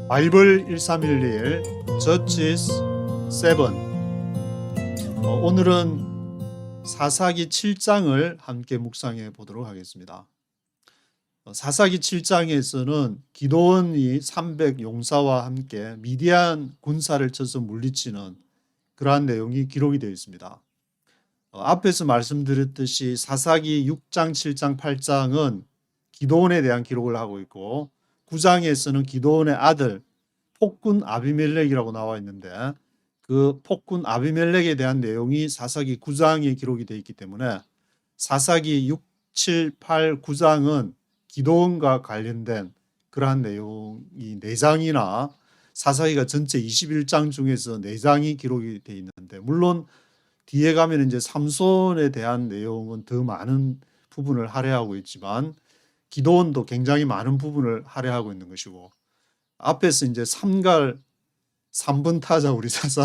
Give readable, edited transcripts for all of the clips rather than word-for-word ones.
바이블 1311 Judges 7. 오늘은 사사기 7장을 함께 묵상해 보도록 하겠습니다. 사사기 7장에서는 기드온이 300 용사와 함께 미디안 군사를 쳐서 물리치는 그러한 내용이 기록이 되어 있습니다. 앞에서 말씀드렸듯이 사사기 6장, 7장, 8장은 기드온에 대한 기록을 하고 있고 9장에서는 기드온의 아들 폭군 아비멜렉이라고 나와 있는데 그 폭군 아비멜렉에 대한 내용이 사사기 9장에 기록이 되어 있기 때문에 사사기 6, 7, 8, 9장은 기드온과 관련된 그러한 내용이 4장이나 사사기가 전체 21장 중에서 4장이 기록이 되어 있는데, 물론 뒤에 가면 이제 삼손에 대한 내용은 더 많은 부분을 할애하고 있지만 기드온도 굉장히 많은 부분을 할애하고 있는 것이고, 앞에서 이제 3번 타자 우리 사사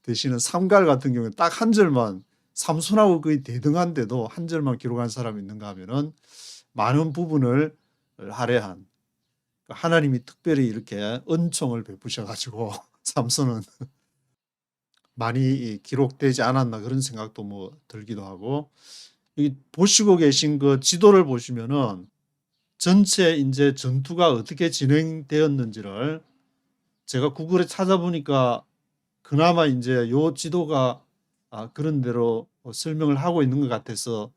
되시는 3갈 같은 경우는 딱 한 절만, 삼손하고 거의 대등한데도 한 절만 기록한 사람이 있는가 하면은 많은 부분을 할애한, 하나님이 특별히 이렇게 은총을 베푸셔가지고 삼손은 많이 기록되지 않았나 그런 생각도 들기도 하고, 여기 보시고 계신 그 지도를 보시면은 전체 이제 전투가 어떻게 진행되었는지를 제가 구글에 찾아보니까 그나마 이제 요 지도가 그런 대로 설명을 하고 있는 것 같아서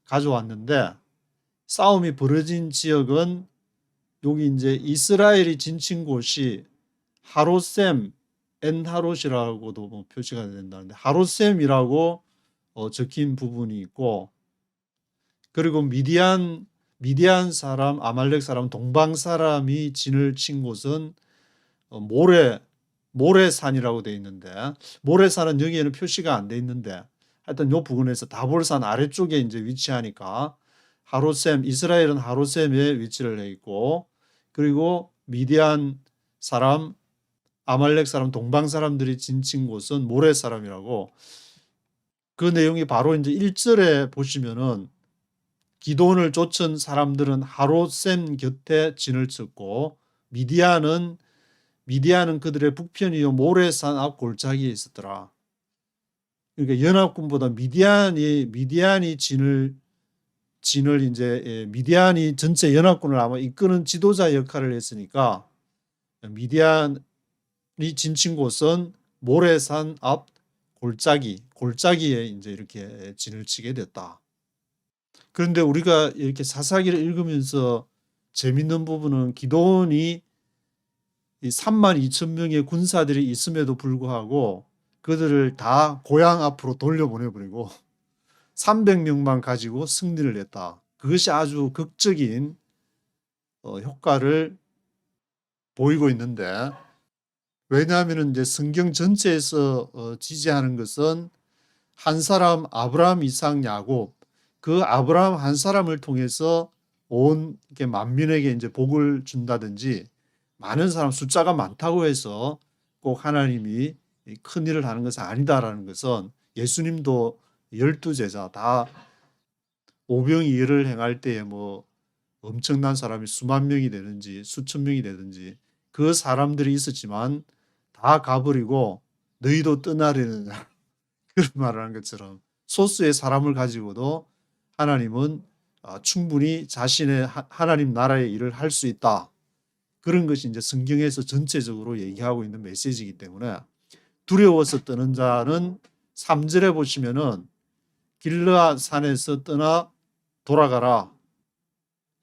가져왔는데, 싸움이 벌어진 지역은 여기 이제 이스라엘이 진친 곳이 하롯셈, 엔하롯이라고도 표시가 된다는데 하롯셈이라고 적힌 부분이 있고, 그리고 미디안 사람, 아말렉 사람, 동방 사람이 진을 친 곳은 모레산이라고 되어 있는데, 모레산은 여기에는 표시가 안 돼 있는데 하여튼 요 부근에서 다볼산 아래쪽에 이제 위치하니까 하롯셈, 이스라엘은 하롯셈에 위치를 해 있고, 그리고 미디안 사람, 아말렉 사람, 동방 사람들이 진친 곳은 모레 사람이라고. 그 내용이 바로 이제 1절에 보시면은 기드온을 쫓은 사람들은 하롯셈 곁에 진을 쳤고 미디안은 그들의 북편이요 모레산 앞 골짜기에 있었더라. 그러니까 연합군보다 미디안이 진을 이제 미디안이 전체 연합군을 아마 이끄는 지도자 역할을 했으니까 미디안이 진친 곳은 모레산 앞 골짜기에 이제 이렇게 진을 치게 됐다. 그런데 우리가 이렇게 사사기를 읽으면서 재밌는 부분은 기드온이 32,000명의 군사들이 있음에도 불구하고 그들을 다 고향 앞으로 돌려보내버리고 300명만 가지고 승리를 했다. 그것이 아주 극적인 효과를 보이고 있는데, 왜냐하면 이제 성경 전체에서 지지하는 것은 한 사람 아브라함, 이삭, 야곱, 그 아브라함 한 사람을 통해서 온 만민에게 이제 복을 준다든지, 많은 사람 숫자가 많다고 해서 꼭 하나님이 큰 일을 하는 것은 아니다라는 것은, 예수님도 12제자 다 오병이어를 행할 때에 엄청난 사람이 수만 명이 되든지 수천 명이 되든지 그 사람들이 있었지만 다 가버리고 너희도 떠나려는 그런 말을 하는 것처럼 소수의 사람을 가지고도 하나님은 충분히 자신의 하나님 나라의 일을 할 수 있다. 그런 것이 이제 성경에서 전체적으로 얘기하고 있는 메시지이기 때문에, 두려워서 떠는 자는 3절에 보시면은 길르앗 산에서 떠나 돌아가라.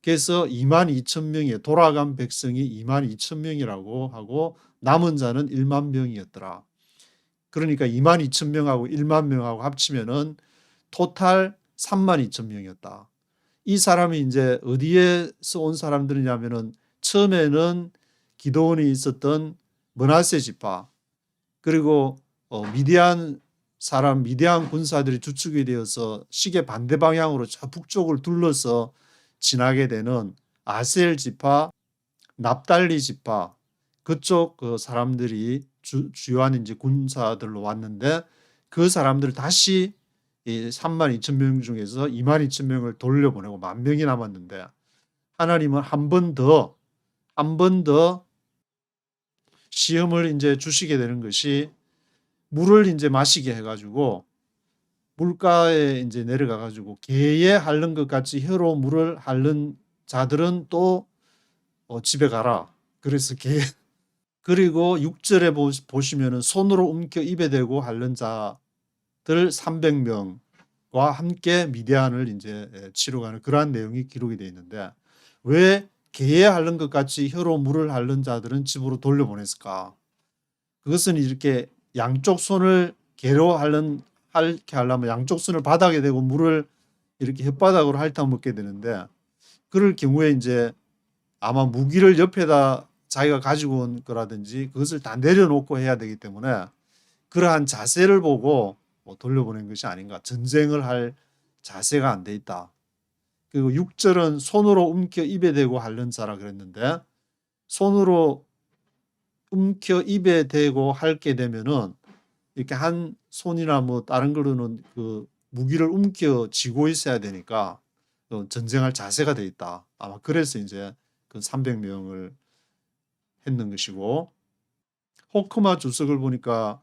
그래서 22,000명이 돌아간 백성이 22,000명이라고 하고 남은 자는 1만 명이었더라. 그러니까 22,000명하고 1만 명하고 합치면은 토탈 32,000명이었다. 이 사람이 이제 어디에서 온 사람들이냐면은 처음에는 기드온이 있었던 므낫세 지파, 그리고 미디안 군사들이 주축이 되어서 시계 반대 방향으로 북쪽을 둘러서 지나게 되는 아셀 지파, 납달리 지파, 그쪽 그 사람들이 주요한 이제 군사들로 왔는데, 그 사람들 다시 32,000명 중에서 22,000명을 돌려보내고 10,000명이 남았는데, 하나님은 한 번 더 시험을 이제 주시게 되는 것이 물을 이제 마시게 해가지고 물가에 이제 내려가가지고 개에 핥는 것 같이 혀로 물을 핥는 자들은 또 집에 가라. 그래서 그리고 6절에 보시면은 손으로 움켜 입에 대고 핥는 자들 300명과 함께 미디안을 이제 치러 가는 그러한 내용이 기록이 되어 있는데 왜 개에 핥는 것 같이 혀로 물을 핥는 자들은 집으로 돌려보냈을까? 그것은 이렇게 양쪽 손을 개로 핥게 하려면 양쪽 손을 바닥에 대고 물을 이렇게 혓바닥으로 핥아먹게 되는데 그럴 경우에 이제 아마 무기를 옆에다 자기가 가지고 온 거라든지 그것을 다 내려놓고 해야 되기 때문에 그러한 자세를 보고 돌려보낸 것이 아닌가. 전쟁을 할 자세가 안 돼 있다. 그리고 6절은 손으로 움켜 입에 대고 핥는 자라 그랬는데 손으로 움켜 입에 대고 핥게 되면은 이렇게 한 손이나 뭐 다른 거로는 그 무기를 움켜 쥐고 있어야 되니까 전쟁할 자세가 돼 있다. 아마 그래서 이제 그 300명을 했는 것이고 호크마 주석을 보니까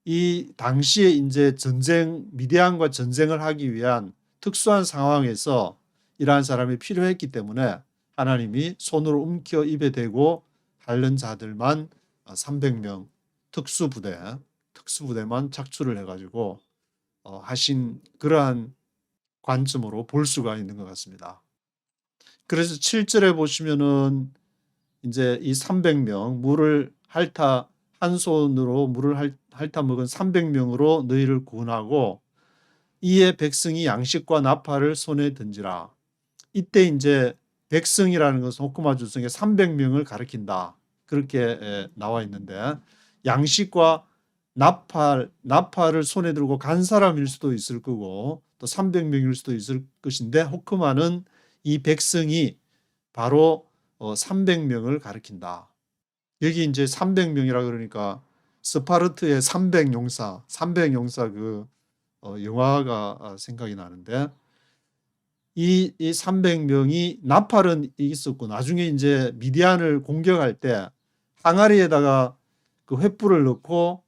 이 당시에 이제 미디안과 전쟁을 하기 위한 특수한 상황에서 이러한 사람이 필요했기 때문에 하나님이 손으로 움켜 입에 대고 핥는 자들만 300명 특수부대만 착출을 해가지고 하신 그러한 관점으로 볼 수가 있는 것 같습니다. 그래서 7절에 보시면은 이제 이 300명 물을 한 손으로 물을 핥아 먹은 300명으로 너희를 구원하고 이에 백성이 양식과 나팔을 손에 던지라. 이때 이제 백성이라는 것은 호크마 주성의 300명을 가리킨다. 그렇게 나와 있는데 양식과 나팔을 손에 들고 간 사람일 수도 있을 거고 또 300명일 수도 있을 것인데 호크마는 이 백성이 바로 300명을 가리킨다. 여기 이제 300명이라 그러니까 스파르트의 300용사 그 영화가 생각이 나는데 이 300명이 나팔은 있었고 나중에 이제 미디안을 공격할 때 항아리에다가 그 횃불을 넣고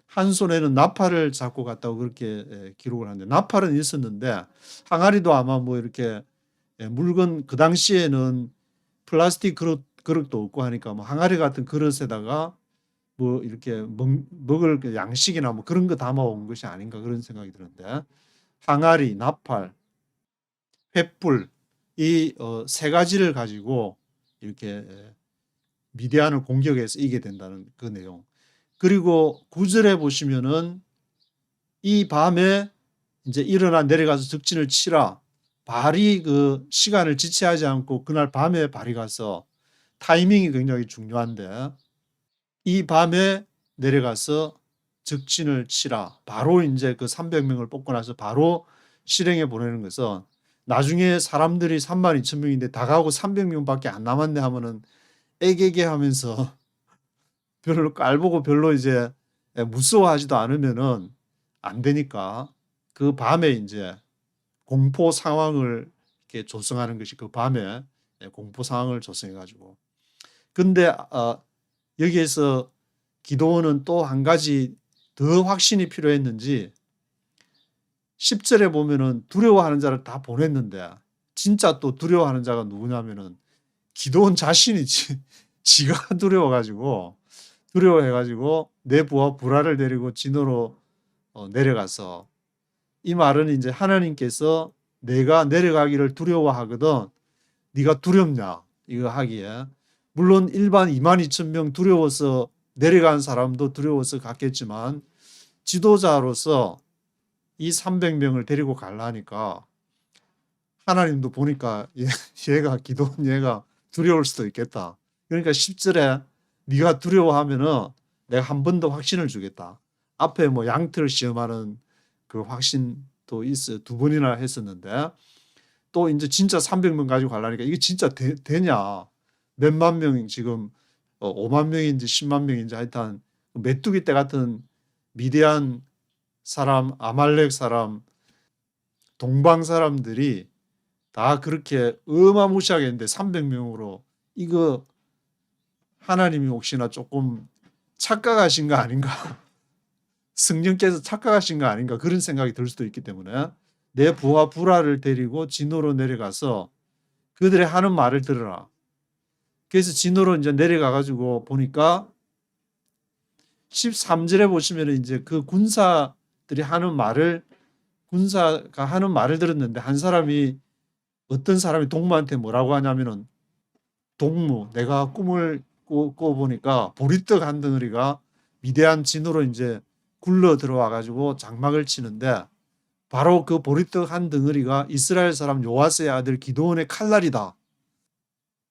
한 손에는 나팔을 잡고 갔다고 그렇게 기록을 하는데 나팔은 있었는데 항아리도 아마 뭐 이렇게 물건 그 당시에는 플라스틱 그릇도 없고 하니까 뭐 항아리 같은 그릇에다가 뭐 이렇게 먹을 양식이나 뭐 그런 거 담아온 것이 아닌가 그런 생각이 드는데 항아리, 나팔, 횃불 이 세 가지를 가지고 이렇게 미디안을 공격해서 이기게 된다는 그 내용. 그리고 9절에 보시면은 이 밤에 이제 일어나 내려가서 적진을 치라. 발이 그 시간을 지체하지 않고 그날 밤에 발이 가서 타이밍이 굉장히 중요한데 이 밤에 내려가서 적진을 치라. 바로 이제 그 300명을 뽑고 나서 바로 실행에 보내는 것은 나중에 사람들이 32,000명인데 다 가고 300명밖에 안 남았네 하면은 애게게 하면서 별로 깔보고 별로 이제 무서워하지도 않으면은 안 되니까 그 밤에 이제 공포 상황을 이렇게 조성하는 것이 그 밤에 공포 상황을 조성해 가지고 근데 여기에서 기도원은 또 한 가지 더 확신이 필요했는지 10절에 보면은 두려워하는 자를 다 보냈는데 진짜 또 두려워하는 자가 누구냐면은 기도원 자신이 지가 두려워해가지고 내 부하 부라를 데리고 진으로 내려가서 이 말은 이제 하나님께서 내가 내려가기를 두려워하거든 네가 두렵냐 이거 하기에 물론 일반 22,000명 두려워서 내려간 사람도 두려워서 갔겠지만 지도자로서 이 300명을 데리고 가려니까 하나님도 보니까 얘가 두려울 수도 있겠다. 그러니까 10절에 네가 두려워하면은 내가 한 번 더 확신을 주겠다. 앞에 뭐 양틀 시험하는 그 확신도 있어 두 번이나 했었는데 또 이제 진짜 300명 가지고 가려니까 이게 진짜 되냐? 몇만 명 지금 5만 명인지 10만 명인지 하여튼 메뚜기 떼 같은 미디안 사람, 아말렉 사람, 동방 사람들이 다 그렇게 어마무시하게 했는데 300명으로 이거 하나님이 혹시나 조금 착각하신 거 아닌가? 성령께서 착각하신 거 아닌가? 그런 생각이 들 수도 있기 때문에 내 부하 불하를 데리고 진호로 내려가서 그들의 하는 말을 들으라. 그래서 진호로 이제 내려가 가지고 보니까 13절에 보시면 이제 그 군사들이 하는 말을 군사가 하는 말을 들었는데 한 사람이 어떤 사람이 동무한테 뭐라고 하냐면은 동무 내가 꿈을 꾸고 보니까 보리떡 한 덩어리가 미대한 진으로 이제 굴러 들어와 가지고 장막을 치는데 바로 그 보리떡 한 덩어리가 이스라엘 사람 요아스의 아들 기드온의 칼날이다.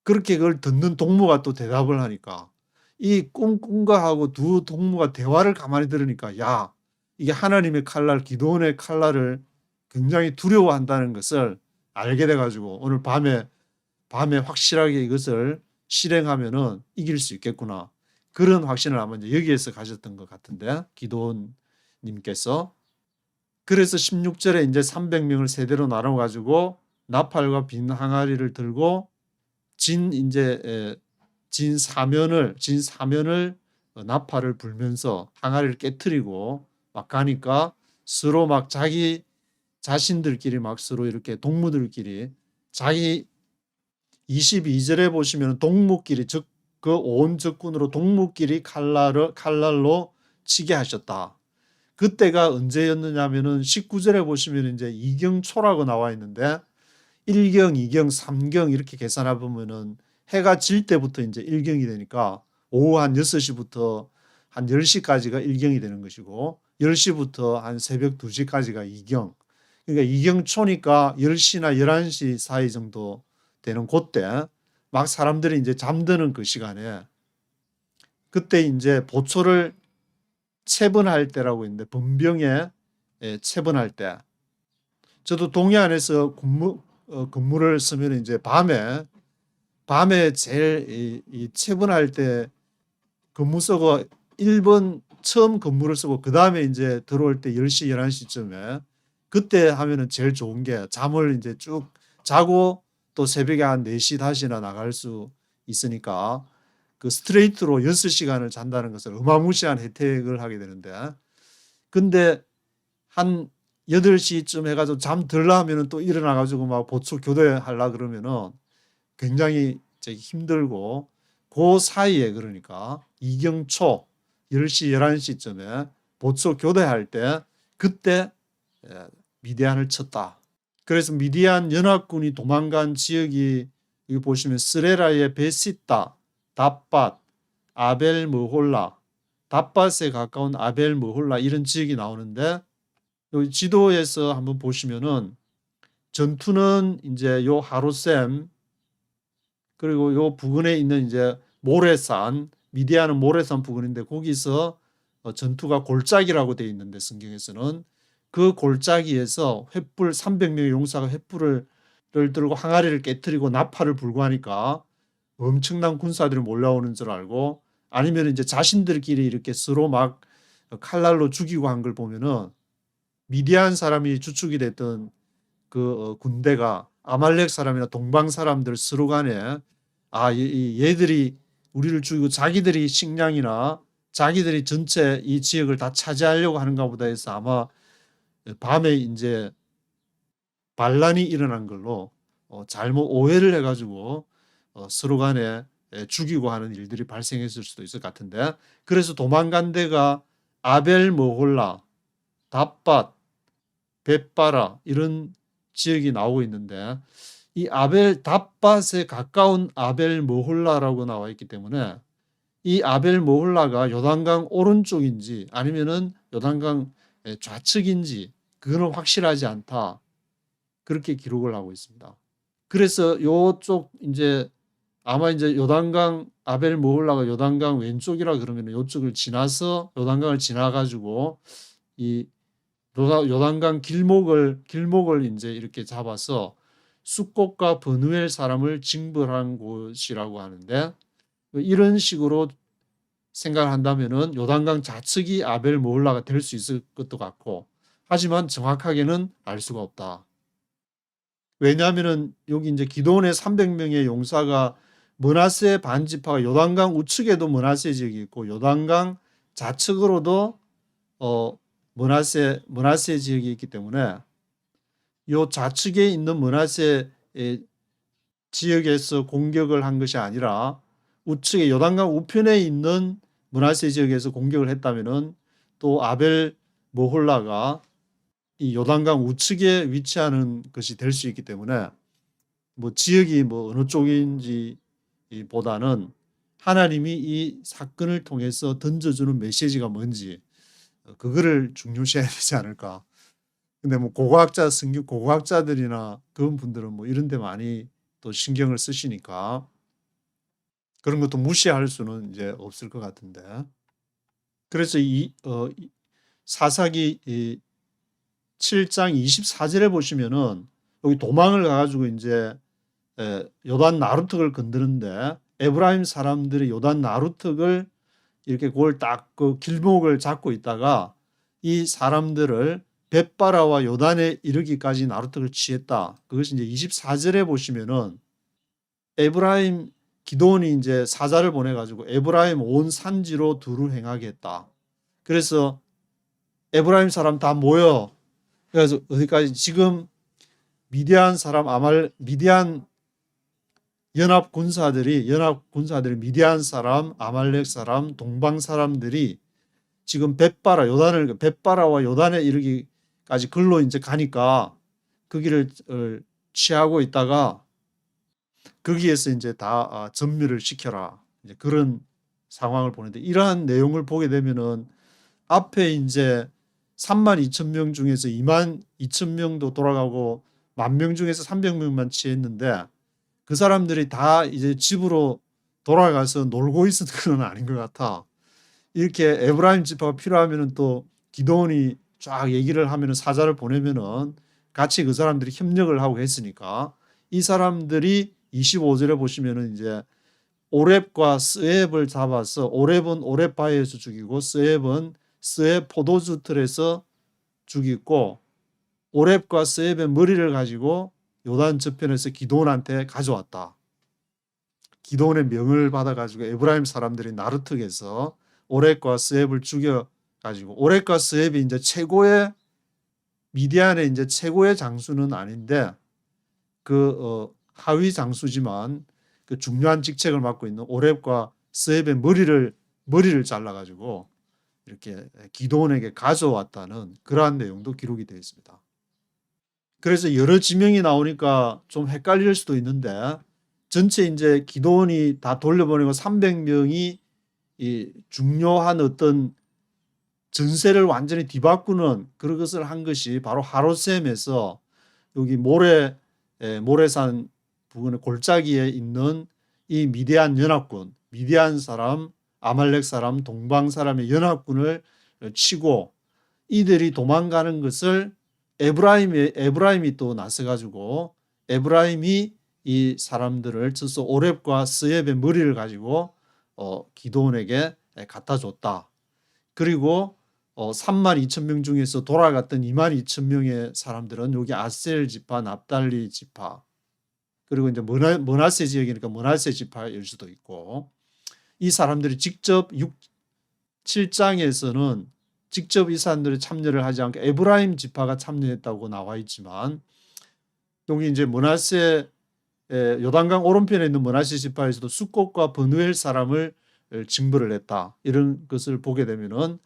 그렇게 그걸 듣는 동무가 또 대답을 하니까 이 꿈과 하고 두 동무가 대화를 가만히 들으니까 야 이게 하나님의 칼날 기드온의 칼날을 굉장히 두려워한다는 것을 알게 돼 가지고 오늘 밤에 확실하게 이것을 실행하면은 이길 수 있겠구나. 그런 확신을 아마 이제 여기에서 가졌던 것 같은데 기드온 님께서 그래서 16절에 이제 300명을 세대로 나눠 가지고 나팔과 빈 항아리를 들고 진 사면을 나팔을 불면서 항아리를 깨트리고 막 가니까 서로 막 자기 자신들끼리 막 서로 이렇게 동무들끼리 자기 22절에 보시면 동무끼리 즉 그 온 적군으로 동무끼리 칼날로 치게 하셨다. 그때가 언제였느냐 하면은 19절에 보시면 이제 이경초라고 나와 있는데 1경, 2경, 3경 이렇게 계산해 보면은 해가 질 때부터 이제 1경이 되니까 오후 한 6시부터 한 10시까지가 1경이 되는 것이고 10시부터 한 새벽 2시까지가 2경. 그러니까 2경 초니까 10시나 11시 사이 정도 되는 그때 막 사람들이 이제 잠드는 그 시간에 그때 이제 보초를 체분할 때라고 있는데 번병에 체분할 때 저도 동해안에서 근무를 쓰면 이제 밤에 제일 이 체분할 때 근무 쓰고 1번 처음 근무를 쓰고 그 다음에 이제 들어올 때 10시 11시쯤에 그때 하면은 제일 좋은 게 잠을 이제 쭉 자고 또 새벽에 한 4시 다시나 나갈 수 있으니까 그 스트레이트로 6시간을 잔다는 것을 어마무시한 혜택을 하게 되는데 근데 한 8시쯤 해가지고 잠 들라 하면은 또 일어나가지고 막 보초 교대하려 그러면은 굉장히 힘들고 그 사이에 그러니까 이경초 10시 11시쯤에 보초 교대할 때 그때 미디안을 쳤다. 그래서 미디안 연합군이 도망간 지역이 여기 보시면 스레라의 베시타, 답밭, 아벨 머홀라, 답밭에 가까운 아벨 머홀라 이런 지역이 나오는데 여기 지도에서 한번 보시면은 전투는 이제 요 하루셈 그리고 요 부근에 있는 이제 모레산 미디안은 모레산 부근인데 거기서 전투가 골짜기라고 되어 있는데 성경에서는 그 골짜기에서 횃불 300명의 용사가 횃불을 들고 항아리를 깨뜨리고 나팔을 불고 하니까 엄청난 군사들이 몰려오는 줄 알고 아니면 이제 자신들끼리 이렇게 서로 막 칼날로 죽이고 한 걸 보면은 미디안 사람이 주축이 됐던 그 군대가 아말렉 사람이나 동방 사람들 서로 간에 얘들이 우리를 죽이고 자기들이 식량이나 자기들이 전체 이 지역을 다 차지하려고 하는가 보다 해서 아마 밤에 이제 반란이 일어난 걸로 잘못 오해를 해가지고 서로 간에 죽이고 하는 일들이 발생했을 수도 있을 것 같은데 그래서 도망간 데가 아벨 머홀라, 답밭, 벳바라 이런 지역이 나오고 있는데 이 아벨 답밭에 가까운 아벨 머홀라라고 나와 있기 때문에 이 아벨 머홀라가 요단강 오른쪽인지 아니면은 요단강 좌측인지 그거는 확실하지 않다. 그렇게 기록을 하고 있습니다. 그래서 요쪽 이제 아마 이제 요단강 아벨 머홀라가 요단강 왼쪽이라 그러면 요쪽을 지나서 요단강을 지나 가지고 이 요단강 길목을 이제 이렇게 잡아서 숫곳과 버누엘 사람을 징벌한 곳이라고 하는데 이런 식으로 생각을 한다면은 요단강 좌측이 아벨 머홀라가 될 수 있을 것도 같고 하지만 정확하게는 알 수가 없다. 왜냐하면은 여기 이제 기도원의 300명의 용사가 므낫세 반지파가 요단강 우측에도 므낫세 지역이 있고 요단강 좌측으로도 므낫세 지역이 있기 때문에 요 좌측에 있는 므낫세 지역에서 공격을 한 것이 아니라 우측에 요단강 우편에 있는 므낫세 지역에서 공격을 했다면은 또 아벨 모홀라가 이 요단강 우측에 위치하는 것이 될 수 있기 때문에 뭐 지역이 뭐 어느 쪽인지 보다는 하나님이 이 사건을 통해서 던져주는 메시지가 뭔지 그거를 중요시해야 되지 않을까. 근데 뭐 성경 고고학자들이나 그런 분들은 뭐 이런 데 많이 또 신경을 쓰시니까 그런 것도 무시할 수는 이제 없을 것 같은데. 그래서 사사기 7장 24절에 보시면은 여기 도망을 가가지고 이제 요단 나루턱을 건드는데 에브라임 사람들이 요단 나루턱을 이렇게 그걸 딱 그 길목을 잡고 있다가 이 사람들을 벳바라와 요단에 이르기까지 나루턱을 취했다. 그것이 이제 24절에 보시면은 기도원이 이제 사자를 보내가지고 에브라임 온 산지로 두루 행하게 했다. 그래서 에브라임 사람 다 모여. 그래서 어디까지 지금 미디안 연합 군사들이 미디안 사람, 아말렉 사람, 동방 사람들이 지금 벳바라와 요단에 이르기까지 글로 이제 가니까 그 길을 취하고 있다가 거기에서 이제 다 전멸을 시켜라. 이제 그런 상황을 보는데 이러한 내용을 보게 되면은 앞에 이제 32,000명 중에서 22,000명도 돌아가고 10,000명 중에서 300명만 취했는데 그 사람들이 다 이제 집으로 돌아가서 놀고 있었던 건 아닌 것 같아. 이렇게 에브라임 지파가 필요하면은 또 기도원이 쫙 얘기를 하면은 사자를 보내면은 같이 그 사람들이 협력을 하고 했으니까 이 사람들이 25절에 보시면은 이제 오렙과 스앱을 잡아서 오렙은 오렙바위에서 죽이고 스앱은 스앱 포도주 틀에서 죽이고 오렙과 스앱의 머리를 가지고 요단 저편에서 기도원한테 가져왔다. 기도원의 명을 받아가지고 에브라임 사람들이 나루턱에서 오렙과 스앱을 죽여가지고 오렙과 스앱이 이제 미디안의 이제 최고의 장수는 아닌데 그 하위 장수지만 그 중요한 직책을 맡고 있는 오렙과 스앱의 머리를 잘라가지고 이렇게 기도원에게 가져왔다는 그러한 내용도 기록이 되어 있습니다. 그래서 여러 지명이 나오니까 좀 헷갈릴 수도 있는데 전체 이제 기도원이 다 돌려보내고 300명이 이 중요한 어떤 전세를 완전히 뒤바꾸는 그런 것을 한 것이 바로 하롯셈에서 여기 모래산 부근의 골짜기에 있는 이 미디안 연합군, 미디안 사람, 아말렉 사람, 동방 사람의 연합군을 치고 이들이 도망가는 것을 에브라임이 또 나서가지고 에브라임이 이 사람들을 쳐서 오렙과 스앱의 머리를 가지고 기도원에게 갖다 줬다. 그리고 32,000명 중에서 돌아갔던 22,000명의 사람들은 여기 아셀 지파, 납달리 지파 그리고 이제 므낫세 지역이니까 므낫세 지파일 수도 있고 이 사람들이 직접 7장에서는 직접 이 사람들이 참여를 하지 않고 에브라임 지파가 참여했다고 나와 있지만 여기 이제 요단강 오른편에 있는 므낫세 지파에서도 숫곳과 버누엘 사람을 징벌을 했다. 이런 것을 보게 되면은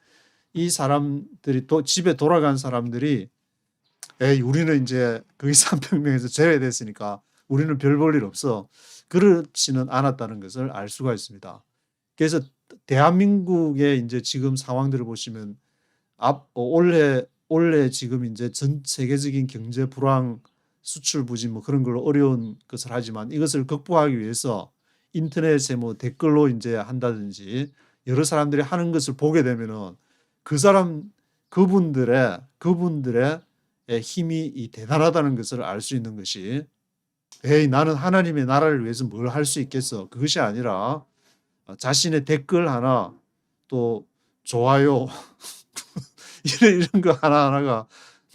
이 사람들이 또 집에 돌아간 사람들이 우리는 이제 거기 300명에서 제외됐으니까 우리는 별 볼 일 없어. 그렇지는 않았다는 것을 알 수가 있습니다. 그래서 대한민국의 이제 지금 상황들을 보시면 올해 지금 이제 전 세계적인 경제 불황, 수출 부진 뭐 그런 걸로 어려운 것을 하지만 이것을 극복하기 위해서 인터넷에 뭐 댓글로 이제 한다든지 여러 사람들이 하는 것을 보게 되면은 그분들의 힘이 대단하다는 것을 알 수 있는 것이 나는 하나님의 나라를 위해서 뭘 할 수 있겠어. 그것이 아니라 자신의 댓글 하나 또 좋아요 이런 거 하나하나가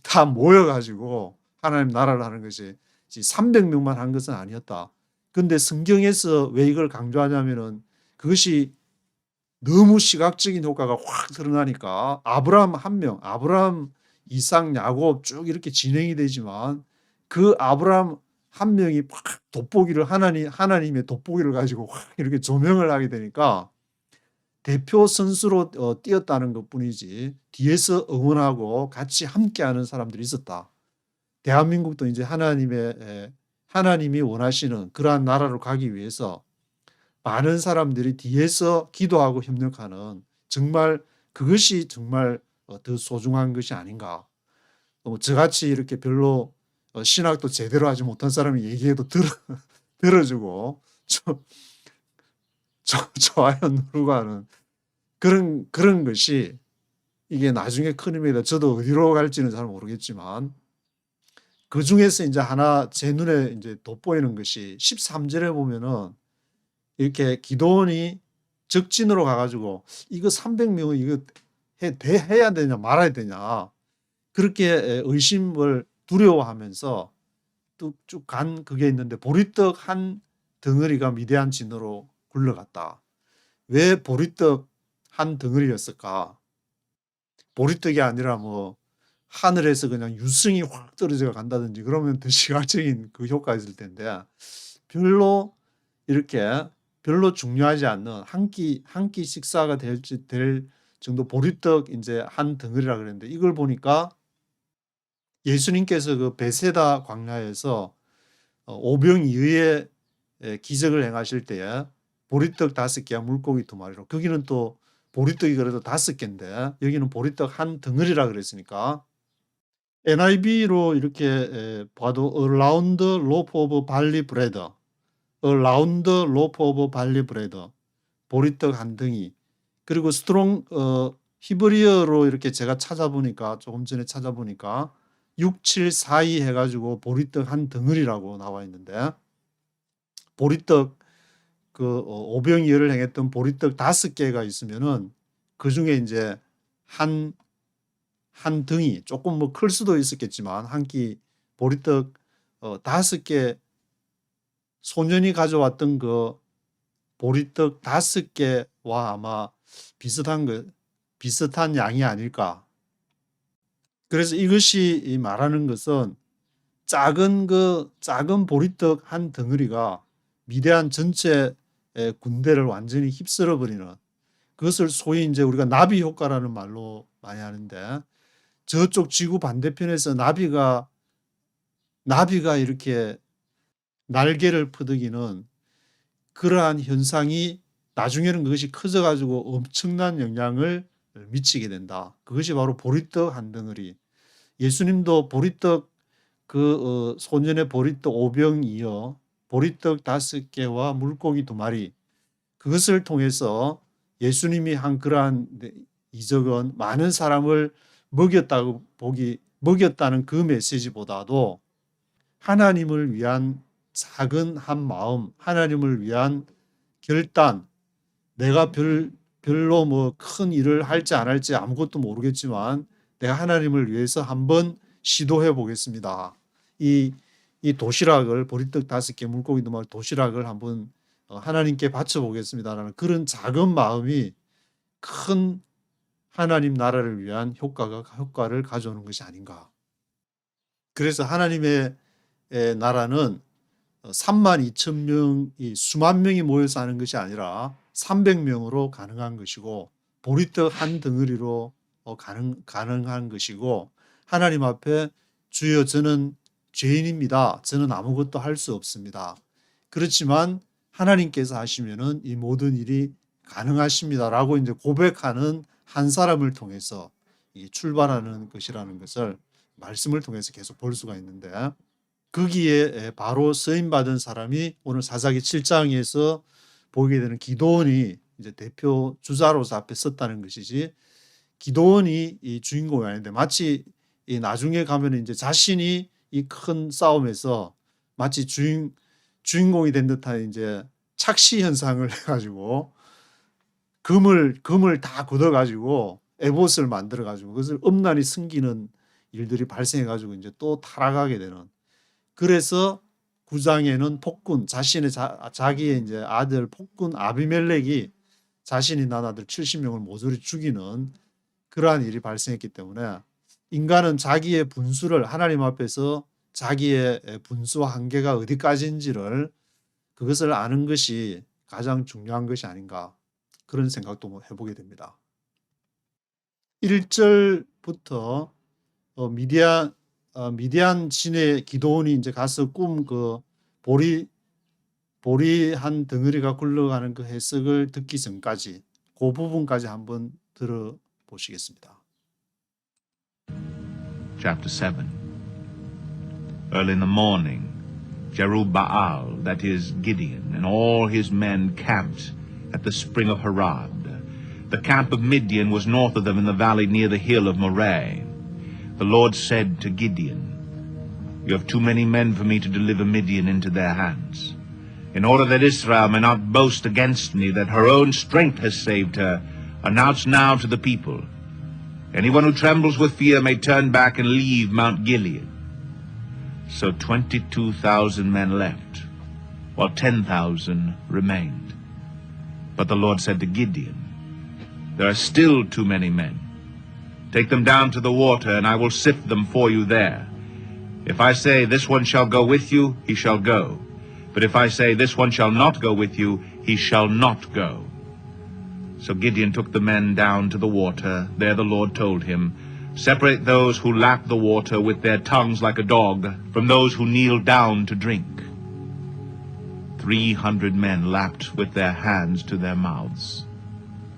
다 모여가지고 하나님 나라를 하는 것이 300명만 한 것은 아니었다. 근데 성경에서 왜 이걸 강조하냐면은 그것이 너무 시각적인 효과가 확 드러나니까 아브라함 한 명, 아브라함, 이삭, 야곱 쭉 이렇게 진행이 되지만 그 아브라함 한 명이 확 돋보기를 하나님의 돋보기를 가지고 확 이렇게 조명을 하게 되니까 대표 선수로 뛰었다는 것뿐이지 뒤에서 응원하고 같이 함께하는 사람들이 있었다. 대한민국도 이제 하나님이 원하시는 그러한 나라로 가기 위해서 많은 사람들이 뒤에서 기도하고 협력하는 정말 그것이 정말 더 소중한 것이 아닌가. 저같이 이렇게 별로 신학도 제대로 하지 못한 사람이 얘기해도 들어주고 좋아요 누르고 하는 그런 것이 이게 나중에 큰 의미다. 저도 어디로 갈지는 잘 모르겠지만 그 중에서 이제 하나 제 눈에 이제 돋보이는 것이 13절에 보면은 이렇게 기도원이 적진으로 가가지고 이거 300명은 이거 해야 되냐 말아야 되냐 그렇게 의심을 두려워하면서 쭉 간 그게 있는데 보리떡 한 덩어리가 미대한 진으로 굴러갔다. 왜 보리떡 한 덩어리였을까? 보리떡이 아니라 뭐 하늘에서 그냥 유승이 확 떨어져 간다든지 그러면 더 시각적인 그 효과가 있을 텐데 별로 이렇게 별로 중요하지 않는 한 끼 식사가 될 정도 보리떡 이제 한 덩어리라 그랬는데 이걸 보니까 예수님께서 그 베세다 광야에서 오병이어의 기적을 행하실 때에 보리떡 5개와 물고기 2마리로 거기는 또 보리떡이 그래도 5개인데 여기는 보리떡 한 덩어리라 그랬으니까 NIV로 이렇게 봐도 A round loaf of barley bread, A round loaf of barley bread, 보리떡 한 덩이. 그리고 스트롱 히브리어로 이렇게 제가 찾아보니까 조금 전에 찾아보니까 6742 해가지고 보리떡 한 덩어리라고 나와 있는데 보리떡 그 오병이어를 행했던 보리떡 5개가 있으면은 그 중에 이제 한 덩이 조금 뭐 클 수도 있었겠지만 한 끼 보리떡 5개 소년이 가져왔던 그 보리떡 5개와 아마 비슷한 양이 아닐까. 그래서 이것이 말하는 것은 작은 보리떡 한 덩어리가 미대한 전체 군대를 완전히 휩쓸어 버리는 그것을 소위 이제 우리가 나비 효과라는 말로 많이 하는데 저쪽 지구 반대편에서 나비가 이렇게 날개를 퍼득이는 그러한 현상이 나중에는 그것이 커져 가지고 엄청난 영향을 미치게 된다. 그것이 바로 보리떡 한 덩어리. 예수님도 보리떡 소년의 보리떡 5병이어 보리떡 5개와 물고기 2마리 그것을 통해서 예수님이 한 그러한 이적은 많은 사람을 먹였다는 그 메시지보다도 하나님을 위한 작은 한 마음, 하나님을 위한 결단, 내가 별로 뭐 큰 일을 할지 안 할지 아무것도 모르겠지만 내가 하나님을 위해서 한번 시도해 보겠습니다. 이 도시락을 보리떡 5개 물고기 2마리 도시락을 한번 하나님께 바쳐 보겠습니다라는 그런 작은 마음이 큰 하나님 나라를 위한 효과를 가져오는 것이 아닌가. 그래서 하나님의 나라는 32,000명이 수만 명이 모여서 하는 것이 아니라 300명으로 가능한 것이고 보리떡 한 덩어리로 가능한 것이고 하나님 앞에 주여 저는 죄인입니다. 저는 아무것도 할 수 없습니다. 그렇지만 하나님께서 하시면은 이 모든 일이 가능하십니다라고 이제 고백하는 한 사람을 통해서 출발하는 것이라는 것을 말씀을 통해서 계속 볼 수가 있는데 거기에 바로 쓰임 받은 사람이 오늘 사사기 7장에서 보게 되는 기도원이 이제 대표 주자로서 앞에 섰다는 것이지 기도원이 이 주인공이 아닌데 마치 이 나중에 가면 이제 자신이 이 큰 싸움에서 마치 주인공이 된 듯한 이제 착시 현상을 해가지고 금을 다 걷어가지고 에봇을 만들어가지고 그것을 엄란히 숨기는 일들이 발생해가지고 이제 또 타락하게 되는 그래서 9장에는 폭군 자신의 자기의 이제 아들 폭군 아비멜렉이 자신이 낳은 아들 70명을 모조리 죽이는 그러한 일이 발생했기 때문에 인간은 자기의 분수를 하나님 앞에서 자기의 분수와 한계가 어디까지인지를 그것을 아는 것이 가장 중요한 것이 아닌가 그런 생각도 해보게 됩니다. 1절부터 미디안 진의 기도원이 이제 가서 보리 한 덩어리가 굴러가는 그 해석을 듣기 전까지 그 부분까지 한번 들어보시겠습니다. Chapter 7. Early in the morning, Jerubbaal, that is Gideon, and all his men camped at the spring of Harod. The camp of Midian was north of them in the valley near the hill of Moreh. The Lord said to Gideon, "You have too many men for me to deliver Midian into their hands. In order that Israel may not boast against me that her own strength has saved her, announce now to the people, anyone who trembles with fear may turn back and leave Mount Gilead." So 22,000 men left, while 10,000 remained. But the Lord said to Gideon, "There are still too many men. Take them down to the water, and I will sift them for you there. If I say, 'This one shall go with you,' he shall go. But if I say, 'This one shall not go with you,' he shall not go." So Gideon took the men down to the water. There the Lord told him, "Separate those who lap the water with their tongues like a dog from those who kneel down to drink." 300 men lapped with their hands to their mouths.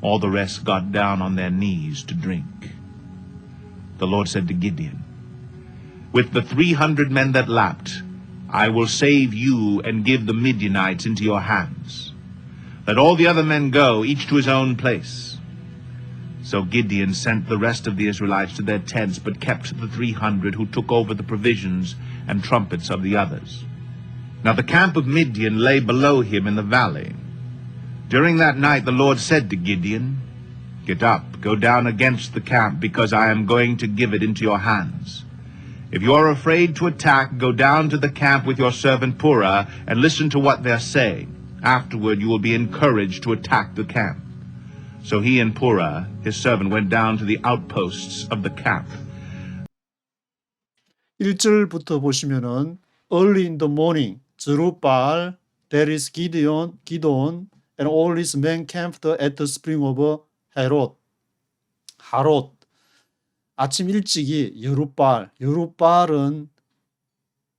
All the rest got down on their knees to drink. The Lord said to Gideon, "With the 300 men that lapped, I will save you and give the Midianites into your hands. Let all the other men go, each to his own place." So Gideon sent the rest of the Israelites to their tents, but kept the 300 who took over the provisions and trumpets of the others. Now the camp of Midian lay below him in the valley. During that night the Lord said to Gideon, "Get up, go down against the camp, because I am going to give it into your hands. If you are afraid to attack, go down to the camp with your servant Purah, and listen to what they are saying. Afterward you will be encouraged to attack the camp." So he and Purah, his servant, went down to the outposts of the camp. 1절부터 보시면은 Early in the morning, Jerubbaal, that is Gideon, and all his men camped at the spring of Harod. 아침 일찍이 여룻바알은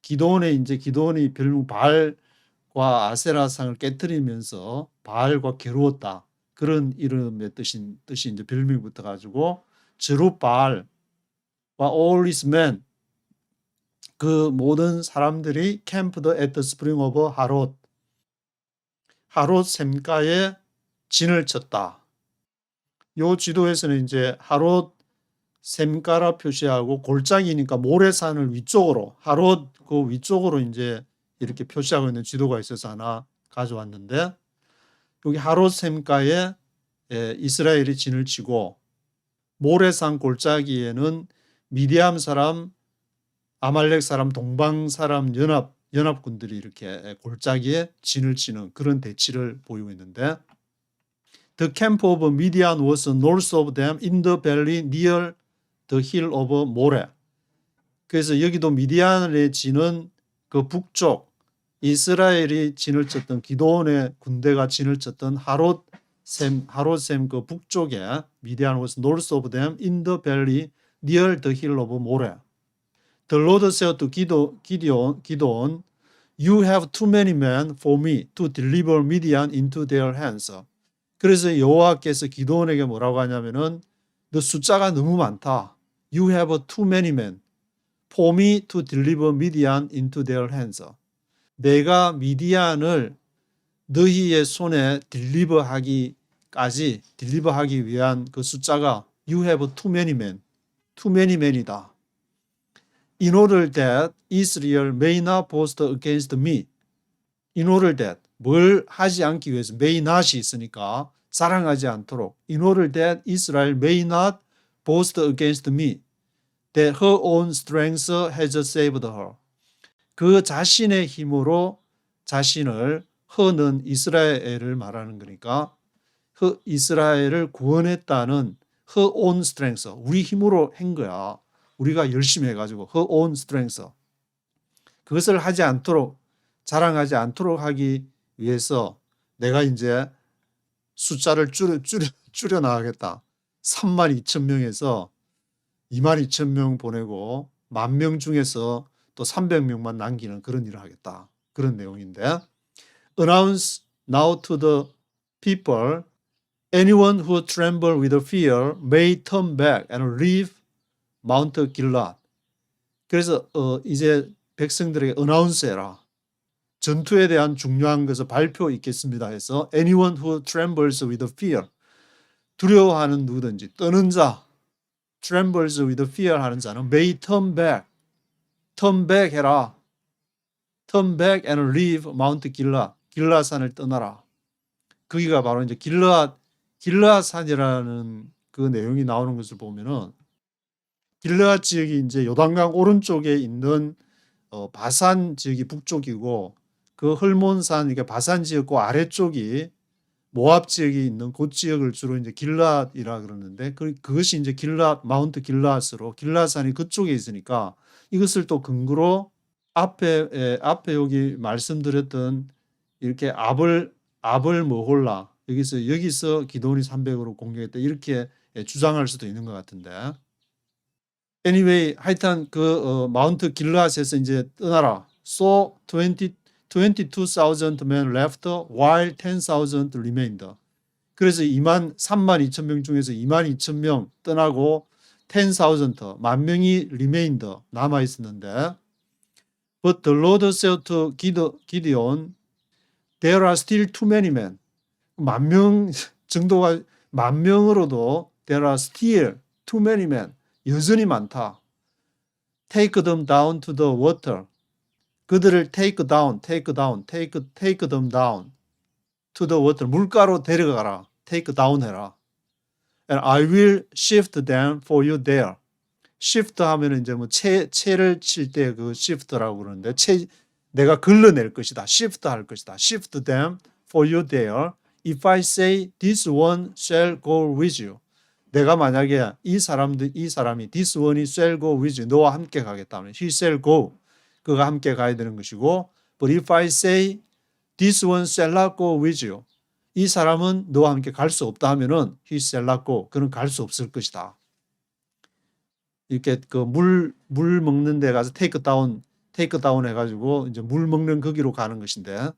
기도원이 별명 바알과 아세라상을 깨뜨리면서 바알과 겨루었다. 그런 이름의 뜻이 이제 별명이 붙어가지고 제룻바알과 all his men 그 모든 사람들이 camped at the spring of 하롯 샘가에 진을 쳤다. 요 지도에서는 이제 하롯 샘가라 표시하고 골짜기니까 모래산을 위쪽으로 하롯 그 위쪽으로 이제 이렇게 표시하고 있는 지도가 있어서 하나 가져왔는데 여기 하롯 샘가에 이스라엘이 진을 치고 모래산 골짜기에는 미디안 사람, 아말렉 사람, 동방 사람 연합군들이 이렇게 골짜기에 진을 치는 그런 대치를 보이고 있는데 The camp of Midian was north of them in the valley near the hill of Moreh. 그래서 여기도 미디안의 진은 그 북쪽 이스라엘이 진을 쳤던 기도원의 군대가 진을 쳤던 하롯샘 그 북쪽에 미디안 was north of them in the valley near the hill of Moreh. The Lord said to Gideon, "You have too many men for me to deliver Midian into their hands." 그래서 여호와께서 기도원에게 뭐라고 하냐면은 너 숫자가 너무 많다. You have too many men for me to deliver Midian into their hands. 내가 미디안을 너희의 손에 딜리버하기 위한 그 숫자가 You have too many men이다. In order that Israel may not boast against me. In order that 뭘 하지 않기 위해서 may not이 있으니까 자랑하지 않도록 In order that Israel may not boast against me that her own strength has saved her. 그 자신의 힘으로 자신을 허는 이스라엘을 말하는 거니까 이스라엘을 구원했다는 her own strength, 우리 힘으로 한 거야. 우리가 열심히 해가지고 her own strength. 그것을 하지 않도록, 자랑하지 않도록 하기 위해서 내가 이제 숫자를 줄여 나가겠다. 32,000명에서 22,000명 보내고 10,000명 중에서 또 300명만 남기는 그런 일을 하겠다. 그런 내용인데, announce now to the people, anyone who tremble with fear may turn back and leave Mount Gilead. 그래서 이제 백성들에게 announce 해라. 전투에 대한 중요한 것을 발표 있겠습니다 해서 anyone who trembles with fear, 두려워하는 누구든지, 떠는 자, trembles with fear 하는 자는 may turn back 해라. turn back and leave Mount Gilead, 길라산을 떠나라. 거기가 바로 이제 길라산이라는 그 내용이 나오는 것을 보면은 길라앗 지역이 이제 요단강 오른쪽에 있는 바산 지역이 북쪽이고 그 헐몬산 이게 바산 지역고 아래쪽이 모압 지역이 있는 그 지역을 주로 이제 길라앗이라 그러는데 그것이 이제 마운트 길라앗으로 길라산이 그쪽에 있으니까 이것을 또 근거로 앞에 여기 말씀드렸던 이렇게 아벌 머홀라 여기서 기도원이 300으로 공격했다 이렇게 주장할 수도 있는 것 같은데. Anyway, 하여튼 마운트 길라앗에서 이제 떠나라. So 22,000 men left while 10,000 remained. 그래서 32,000명 중에서 22,000명 떠나고 10,000, 10,000명이 remained, 남아 있었는데 But the Lord said to Gideon, there are still too many men. 10,000명 정도가 10,000명으로도 there are still too many men. 여전히 많다. Take them down to the water. 그들을 take them down to the water. 물가로 데려가라. take down 해라. And I will shift them for you there. shift 하면은 이제 뭐 채를 칠 때 그 shift라고 그러는데 내가 걸러낼 것이다. shift 할 것이다. shift them for you there. If I say this one shall go with you. 내가 만약에 이 사람이 this one이 shall go with you. 너와 함께 가겠다 하면 he shall go. 그가 함께 가야 되는 것이고 but if I say this one shall not go with you. 이 사람은 너와 함께 갈 수 없다 하면은 he shall not go. 그는 갈 수 없을 것이다. 이렇게 그 물 먹는 데 가서 take down 해가지고 이제 물 먹는 거기로 가는 것인데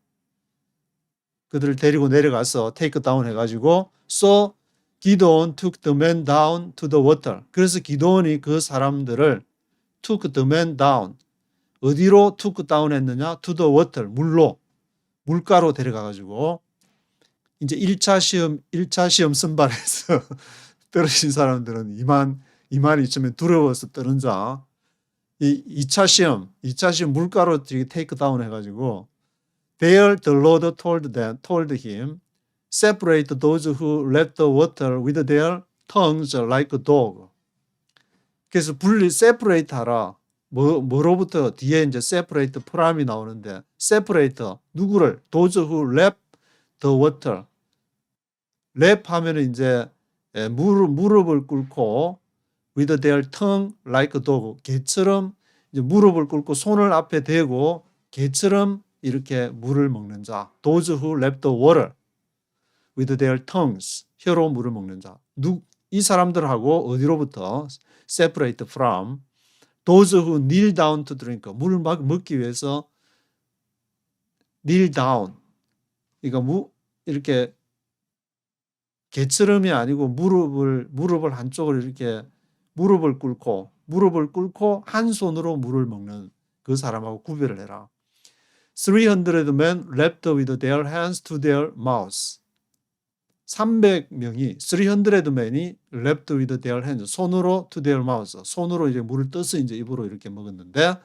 그들을 데리고 내려가서 take down 해가지고 so 기도원 took the men down to the water. 그래서 기도원이 그 사람들을 took the men down. 어디로 took down 했느냐? to the water. 물가로 데려가가지고 이제 1차 시험 선발해서 떨어진 사람들은 22,000명 두려워서 떠는 자. 이 2차 시험 물가로 take down 해가지고 There the Lord told him, separate those who left the water with their tongues like a dog. 그래서 separate 하라. 뭐로부터 뒤에 이제 separate 프람이 나오는데 separate 누구를 those who left the water. left 하면은 이제 무릎을 꿇고 with their tongue like a dog. 개처럼 이제 무릎을 꿇고 손을 앞에 대고 개처럼 이렇게 물을 먹는 자. those who left the water with their tongues. 혀로 물을 먹는 자. 이 사람들하고 어디로부터 separate from those who kneel down to drink. 물을 먹기 위해서 kneel down. 그러니까 이렇게 개처럼이 아니고 무릎을 한쪽을 이렇게 무릎을 꿇고 한 손으로 물을 먹는 그 사람하고 구별을 해라. 300 men left with their hands to their mouths. 300명이 300 men이 left with their hands 손으로 to their mouths 손으로 이제 물을 떠서 이제 입으로 이렇게 먹었는데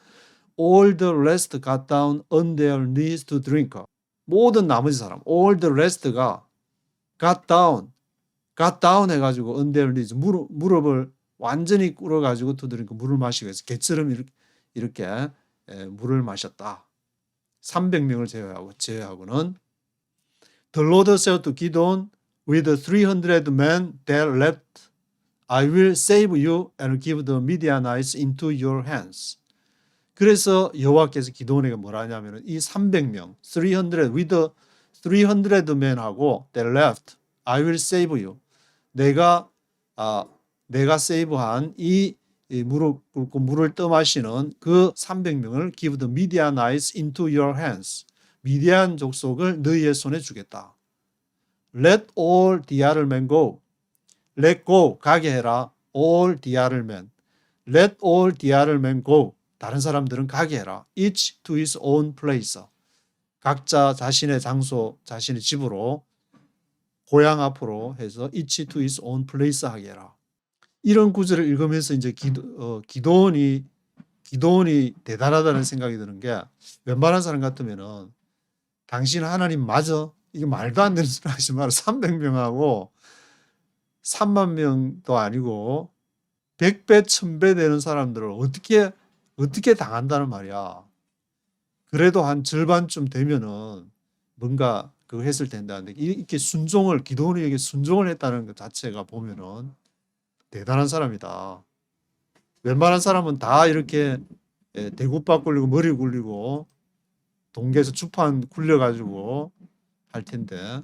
all the rest got down on their knees to drink. 모든 나머지 사람 all the rest가 got down 해가지고 on their knees 무릎을 완전히 꿇어가지고 to drink 물을 마시기 위해서 개처럼 이렇게 물을 마셨다. 300명을 제외하고는 The Lord said to Gideon, with 300 men that left, I will save you and give the Midianites into your hands. 그래서 여호와께서 기드온에게 뭐라 하냐면은 이 300명, 300 with 300 men하고 that left, I will save you. 내가 세이브한 이 무릎 꿇고 물을 떠마시는 그 300명을 give the Midianites into your hands. 미디안 족속을 너희의 손에 주겠다. Let all the other men go. Let go, 가게 해라. All the other men. Let all the other men go. 다른 사람들은 가게 해라. Each to his own place. 각자 자신의 장소, 자신의 집으로, 고향 앞으로 해서 each to his own place 하게 해라. 이런 구절을 읽으면서 이제 기도원이 대단하다는 생각이 드는 게 웬만한 사람 같으면은 당신 하나님 맞아? 이게 말도 안 되는 소리 하지 마라. 300명하고 3만 명도 아니고 100배, 1000배 되는 사람들을 어떻게 당한다는 말이야. 그래도 한 절반쯤 되면은 뭔가 그거 했을 텐데 이렇게 기도원에게 순종을 했다는 것 자체가 보면은 대단한 사람이다. 웬만한 사람은 다 이렇게 대구박 굴리고 머리 굴리고 동계에서 주판 굴려가지고 할 텐데.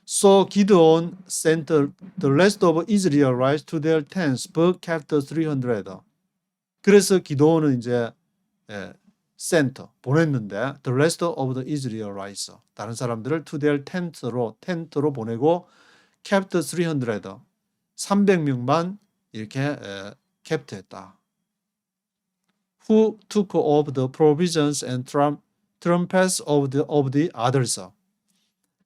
So Gideon sent the rest of Israelites to their tents, but kept 300. 그래서 기도원은 이제 보냈는데 the rest of the Israelites, 다른 사람들을 to their 텐트로 보내고 kept 300. 300명만 이렇게 캡트했다. Who took of the provisions and trumpets of the others.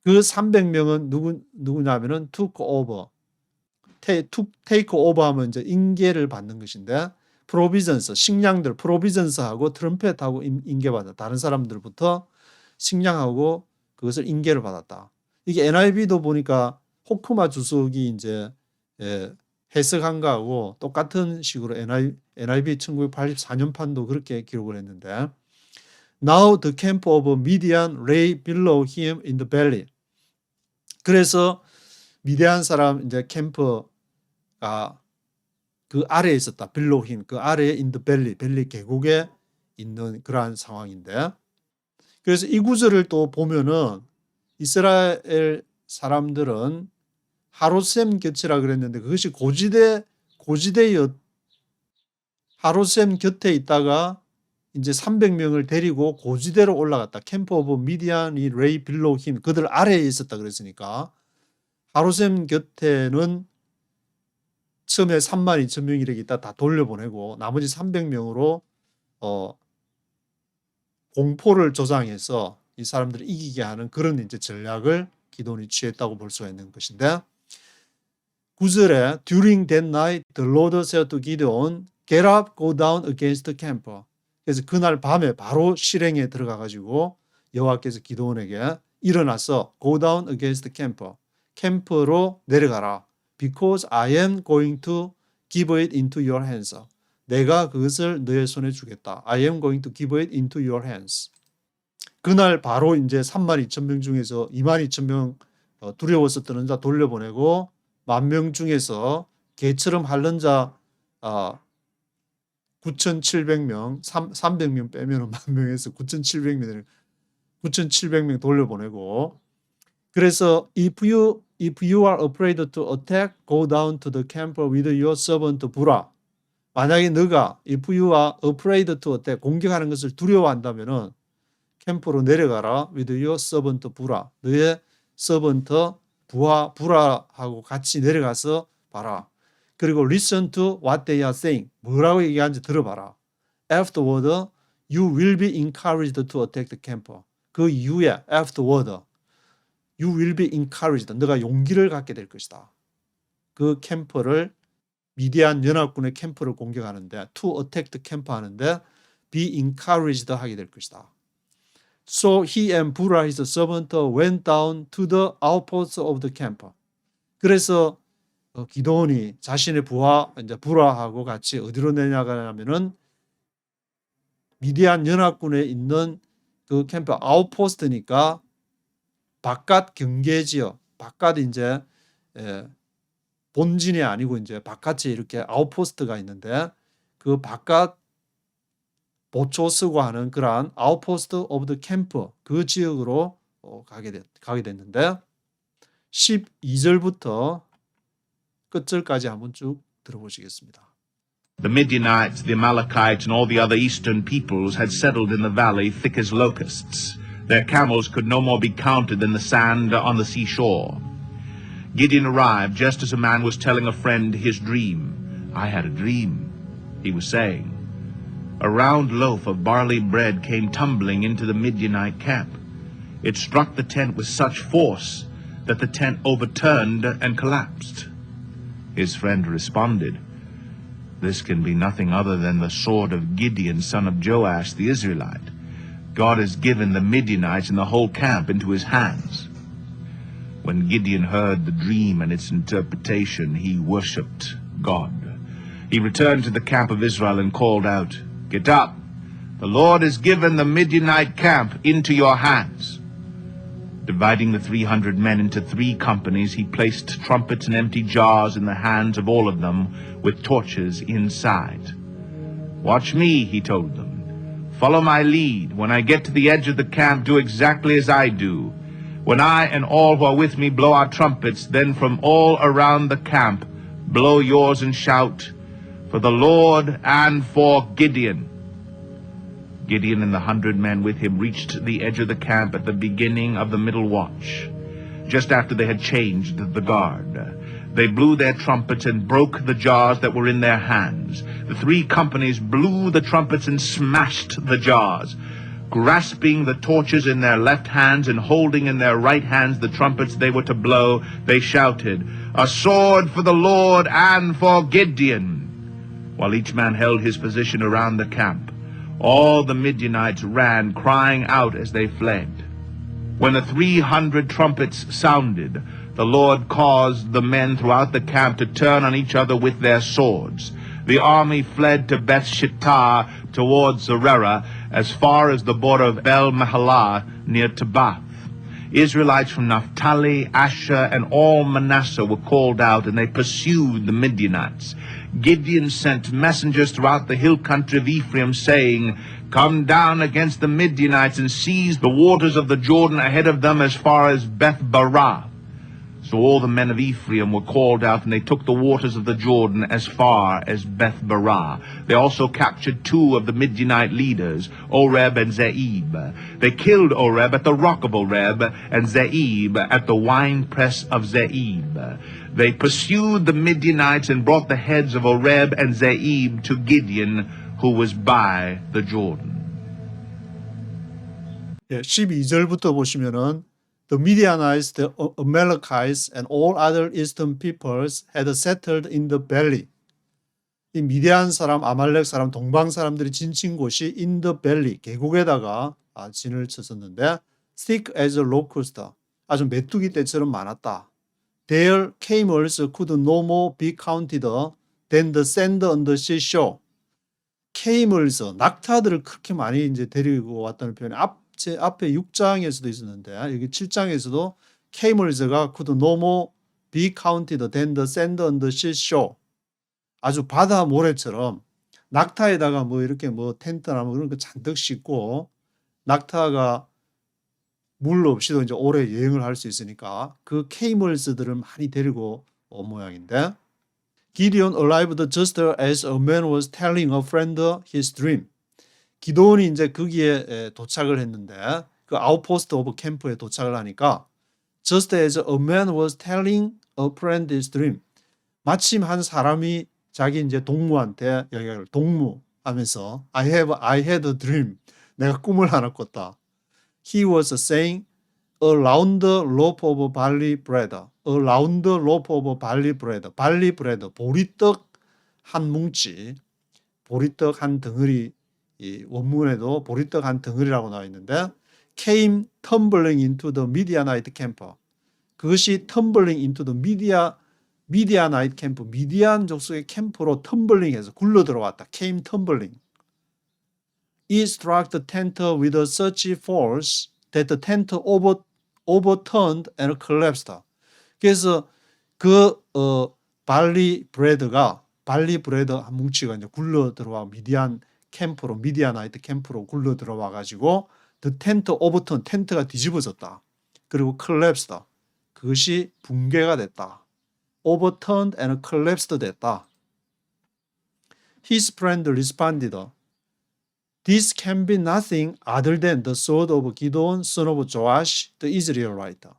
그 300명은 누구냐면은 took over. take over 하면 이제 인계를 받는 것인데 provisions, 식량들, provisons하고 트럼펫하고 인계받았다. 다른 사람들부터 식량하고 그것을 인계를 받았다. 이게 NIV도 보니까 호크마 주석이 이제 해석한 거하고 똑같은 식으로 NIV 1984년판도 그렇게 기록을 했는데 Now the camp of Midian lay below him in the valley. 그래서 미디안 사람 이제 캠프가 그 아래에 있었다. below him, 그 아래에 in the valley, 밸리 계곡에 있는 그러한 상황인데 그래서 이 구절을 또 보면은 이스라엘 사람들은 하롯셈 곁이라 그랬는데 그것이 고지대였 하롯셈 곁에 있다가 이제 300명을 데리고 고지대로 올라갔다. 캠프 오브 미디안이 레이 빌로우 힘 그들 아래에 있었다 그랬으니까 하롯셈 곁에는 처음에 32,000명이 이렇게 있다 다 돌려보내고 나머지 300명으로 공포를 조장해서 이 사람들을 이기게 하는 그런 이제 전략을 기도원이 취했다고 볼 수가 있는 것인데 9절에 During that night the Lord said to Gideon, Get up, go down against the camp. 그래서 그날 밤에 바로 실행에 들어가 가지고 여호와께서 기도원에게 일어나서 go down against the camp. 캠프로 내려가라. Because I am going to give it into your hands. 내가 그것을 너의 손에 주겠다. I am going to give it into your hands. 그날 바로 이제 32,000명 중에서 22,000명 두려워서 떠는 자 돌려보내고 10,000명 중에서 개처럼 핥는 자 9,700명, 300명 빼면 10,000명에서 9,700명 돌려보내고 그래서 if you are afraid to attack, go down to the camp with your servant Bura. 만약에 너가 if you are afraid to attack, 공격하는 것을 두려워한다면은 캠프로 내려가라 with your servant Bura. 너의 서번트 부라하고 같이 내려가서 봐라. 그리고 listen to what they are saying. 뭐라고 얘기하는지 들어봐라. Afterward, you will be encouraged to attack the camp. 그 이후에 afterward, you will be encouraged. 너가 용기를 갖게 될 것이다. 그 캠프를 미디안 연합군의 캠프를 공격하는데 to attack the camp 하는데 be encouraged 하게 될 것이다. So he and Bura his servant went down to the outposts of the camp. 그래서 기도원이 자신의 부하 이제 부라하고 같이 어디로 내려가냐면은 미디안 연합군에 있는 그 캠프 아웃포스트니까 바깥 경계 지역, 바깥 이제 본진이 아니고 이제 바깥에 이렇게 아웃포스트가 있는데 그 바깥 보초 쓰고 하는 그러한 아웃포스트 오브 더 캠프 그 지역으로 가게 됐는데 12절부터 끝절까지 한번 쭉 들어보시겠습니다. The Midianites, the Amalekites, and all the other eastern peoples had settled in the valley thick as locusts. Their camels could no more be counted than the sand on the seashore. Gideon arrived just as a man was telling a friend his dream. I had a dream, he was saying. A round loaf of barley bread came tumbling into the Midianite camp. It struck the tent with such force that the tent overturned and collapsed. His friend responded, "This can be nothing other than the sword of Gideon, son of Joash the Israelite. God has given the Midianites and the whole camp into his hands." When Gideon heard the dream and its interpretation, he worshipped God. He returned to the camp of Israel and called out, "Get up! The Lord has given the Midianite camp into your hands." Dividing the 300 men into 3 companies, he placed trumpets and empty jars in the hands of all of them, with torches inside. "Watch me," he told them. "Follow my lead. When I get to the edge of the camp, do exactly as I do. When I and all who are with me blow our trumpets, then from all around the camp blow yours and shout, 'For the Lord and for Gideon.'" Gideon and the 100 men with him reached the edge of the camp at the beginning of the middle watch, just after they had changed the guard. They blew their trumpets and broke the jars that were in their hands. The 3 companies blew the trumpets and smashed the jars. Grasping the torches in their left hands and holding in their right hands the trumpets they were to blow, they shouted, "A sword for the Lord and for Gideon!" While each man held his position around the camp, all the Midianites ran, crying out as they fled. When the 300 trumpets sounded, the Lord caused the men throughout the camp to turn on each other with their swords. The army fled to Beth-shittah towards Zererah, as far as the border of Bel-Mahalah near Tabath. Israelites from Naphtali, Asher, and all Manasseh were called out, and they pursued the Midianites. Gideon sent messengers throughout the hill country of Ephraim, saying, "Come down against the Midianites and seize the waters of the Jordan ahead of them as far as Beth-barah." So all the men of Ephraim were called out, and they took the waters of the Jordan as far as Beth-barah. They also captured 2 of the Midianite leaders, Oreb and Zeeb. They killed Oreb at the rock of Oreb, and Zeeb at the winepress of Zeeb. They pursued the Midianites and brought the heads of Oreb and Zeeb to Gideon, who was by the Jordan. 12절부터 보시면은 The Midianites, the Amalekites, and all other eastern peoples had settled in the valley. 이 미디안 사람, 아말렉 사람, 동방 사람들이 진친 곳이 in the valley, 계곡에다가 진을 쳤었는데 thick as a locust, 아주 메뚜기 떼처럼 많았다. Their camels could no more be counted than the sand on the seashore. camels, 낙타들을 그렇게 많이 이제 데리고 왔다는 표현이 앞에 6장에서도 있었는데 여기 7장에서도 camels가 could no more be counted than the sand on the seashore. 아주 바다 모래처럼 낙타에다가 뭐 이렇게 뭐 텐트나 뭐 그런 거 잔뜩 싣고 낙타가 물 없이도 이제 오래 여행을 할 수 있으니까 그 camels들을 많이 데리고 온 모양인데 Gideon arrived just as a man was telling a friend his dream. 기도원이 이제 거기에 도착을 했는데 그 아웃포스트 오브 캠프에 도착을 하니까 just as a man was telling a friend his dream. 마침 한 사람이 자기 이제 동무한테 여기를 동무하면서 I had a dream. 내가 꿈을 하나 꿨다. He was saying a round loaf of barley bread. A round loaf of barley bread. barley bread. 보리떡 한 뭉치. 보리떡 한 덩어리. 이 원문에도 보리떡 한 덩어리라고 나와 있는데 came tumbling into the Midianite camp. 그것이 tumbling into the Midianite camp. 미디안 족속의 캠프로 텀블링해서 굴러 들어왔다. came tumbling It struck the tent with such force that the tent overturned and collapsed. 그래서 발리 브레드 한 뭉치가 이제 굴러 들어와 미디아나이트 캠프로 굴러 들어와 가지고 the tent overturned, 텐트가 뒤집어졌다. 그리고 collapsed, 그것이 붕괴가 됐다. overturned and collapsed 됐다. His friend responded, This can be nothing other than the sword of Gideon, son of Joash, the Israelite.